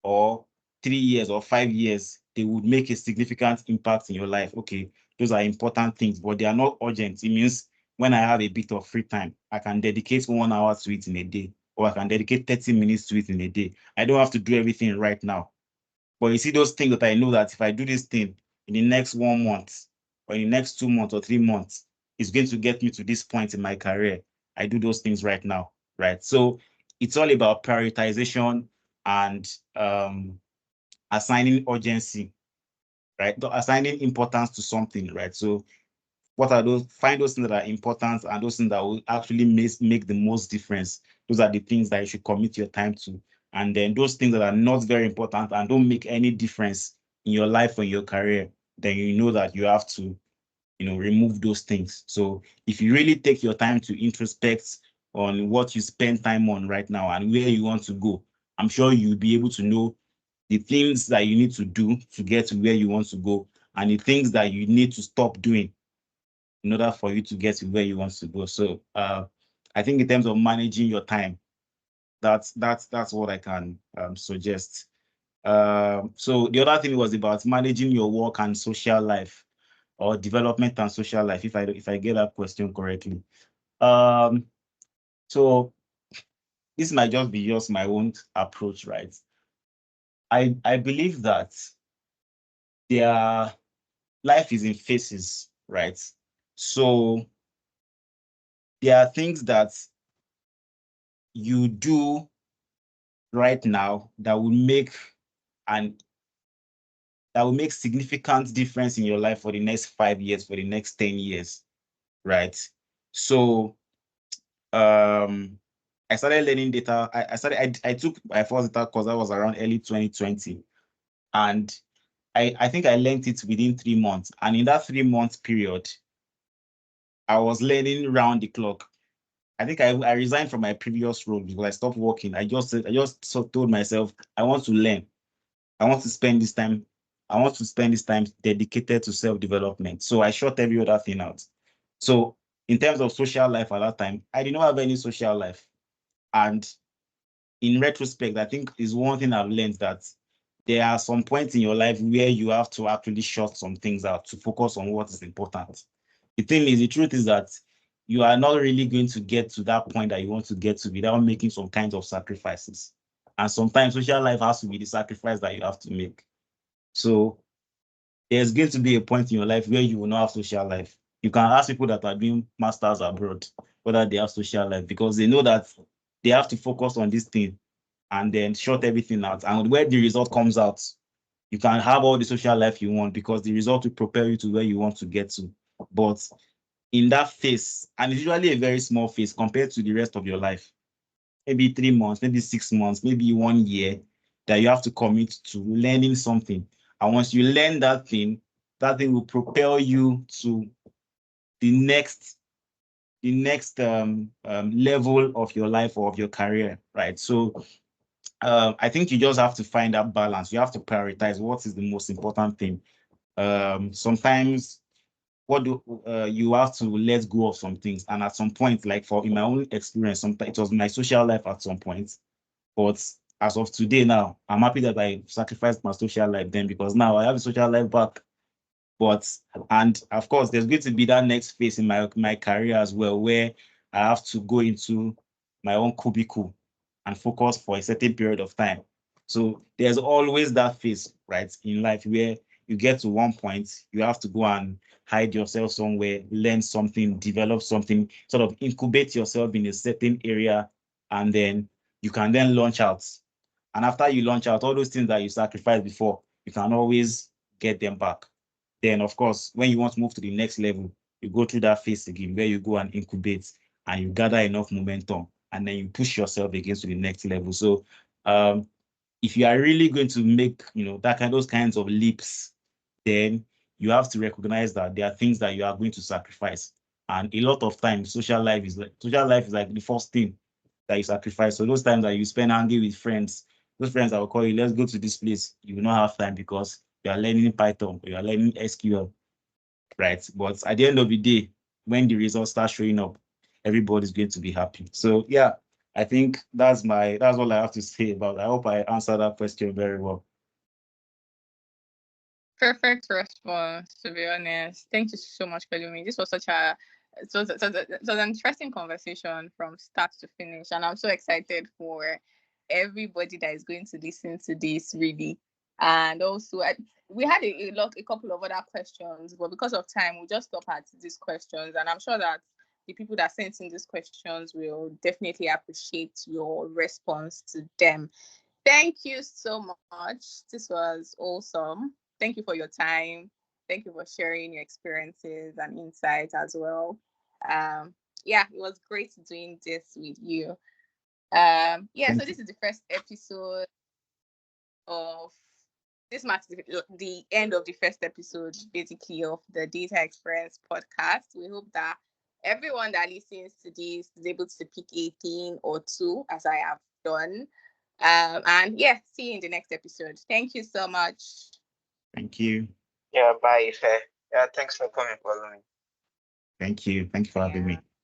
or 3 years or 5 years, they would make a significant impact in your life? Okay, those are important things, but they are not urgent. It means when I have a bit of free time, I can dedicate 1 hour to it in a day, or I can dedicate 30 minutes to it in a day. I don't have to do everything right now. But you see those things that I know that if I do this thing in the next 1 month or in the next 2 months or 3 months, it's going to get me to this point in my career. I do those things right now, right? So it's all about prioritization and assigning urgency, right? Assigning importance to something, right? So find those things that are important and those things that will actually make the most difference. Those are the things that you should commit your time to. And then those things that are not very important and don't make any difference in your life or in your career, then you know that you have to, remove those things. So if you really take your time to introspect on what you spend time on right now and where you want to go, I'm sure you'll be able to know the things that you need to do to get to where you want to go and the things that you need to stop doing in order for you to get to where you want to go. So I think in terms of managing your time, that's what I can suggest. So the other thing was about managing your work and social life, or development and social life, if I get that question correctly. So this might just be my own approach, right? I believe that their life is in phases, right? So there are things that you do right now that will make significant difference in your life for the next 5 years, for the next 10 years, right? So I started learning data. I took my first data course that was around early 2020. And I think I learned it within 3 months. And in that 3 month period, I was learning round the clock. I think I resigned from my previous role because I stopped working. I just told myself, I want to learn. I want to spend this time. I want to spend this time dedicated to self-development. So I shut every other thing out. So in terms of social life at that time, I did not have any social life. And in retrospect, I think is one thing I've learned, that there are some points in your life where you have to actually shut some things out to focus on what is important. The truth is that you are not really going to get to that point that you want to get to without making some kinds of sacrifices. And sometimes social life has to be the sacrifice that you have to make. So there's going to be a point in your life where you will not have social life. You can ask people that are doing masters abroad whether they have social life, because they know that they have to focus on this thing and then shut everything out. And where the result comes out, you can have all the social life you want because the result will propel you to where you want to get to. But in that phase, and it's usually a very small phase compared to the rest of your life, maybe 3 months, maybe 6 months, maybe 1 year, that you have to commit to learning something. And once you learn that thing will propel you to the next level of your life or of your career, right? So I think you just have to find that balance. You have to prioritize what is the most important thing. Sometimes you have to let go of some things, and at some point, like in my own experience, sometimes it was my social life at some point. But as of today now, I'm happy that I sacrificed my social life then, because now I have a social life back. And of course, there's going to be that next phase in my career as well, where I have to go into my own cubicle and focus for a certain period of time. So there's always that phase, right, in life where you get to one point, you have to go and hide yourself somewhere, learn something, develop something, sort of incubate yourself in a certain area, and then you can then launch out. And after you launch out, all those things that you sacrificed before, you can always get them back. Then, of course, when you want to move to the next level, you go through that phase again where you go and incubate and you gather enough momentum, and then you push yourself against to the next level. So if you are really going to make those kinds of leaps, then you have to recognize that there are things that you are going to sacrifice. And a lot of times, social life is like the first thing that you sacrifice. So those times that you spend hanging with friends, those friends that will call you, let's go to this place, you will not have time because you are learning Python, or you are learning SQL, right? But at the end of the day, when the results start showing up, everybody's going to be happy. So yeah, I think that's all I have to say about it. I hope I answered that question very well. Perfect response, to be honest. Thank you so much, Pelumi. This was it was an interesting conversation from start to finish, and I'm so excited for everybody that is going to listen to this, really. And also, we had a couple of other questions, but because of time, we'll just stop at these questions, and I'm sure that the people that sent in these questions will definitely appreciate your response to them. Thank you so much. This was awesome. Thank you for your time. Thank you for sharing your experiences and insights as well. Yeah, it was great doing this with you. So this is the first episode of this marks the end of the first episode, basically, of the Data Experience podcast. We hope that everyone that listens to this is able to pick a thing or two, as I have done. And yeah, see you in the next episode. Thank you so much. Thank you. Yeah, bye, Ife. Yeah, thanks for coming, Pelumi. Thank you. Thank you for having me.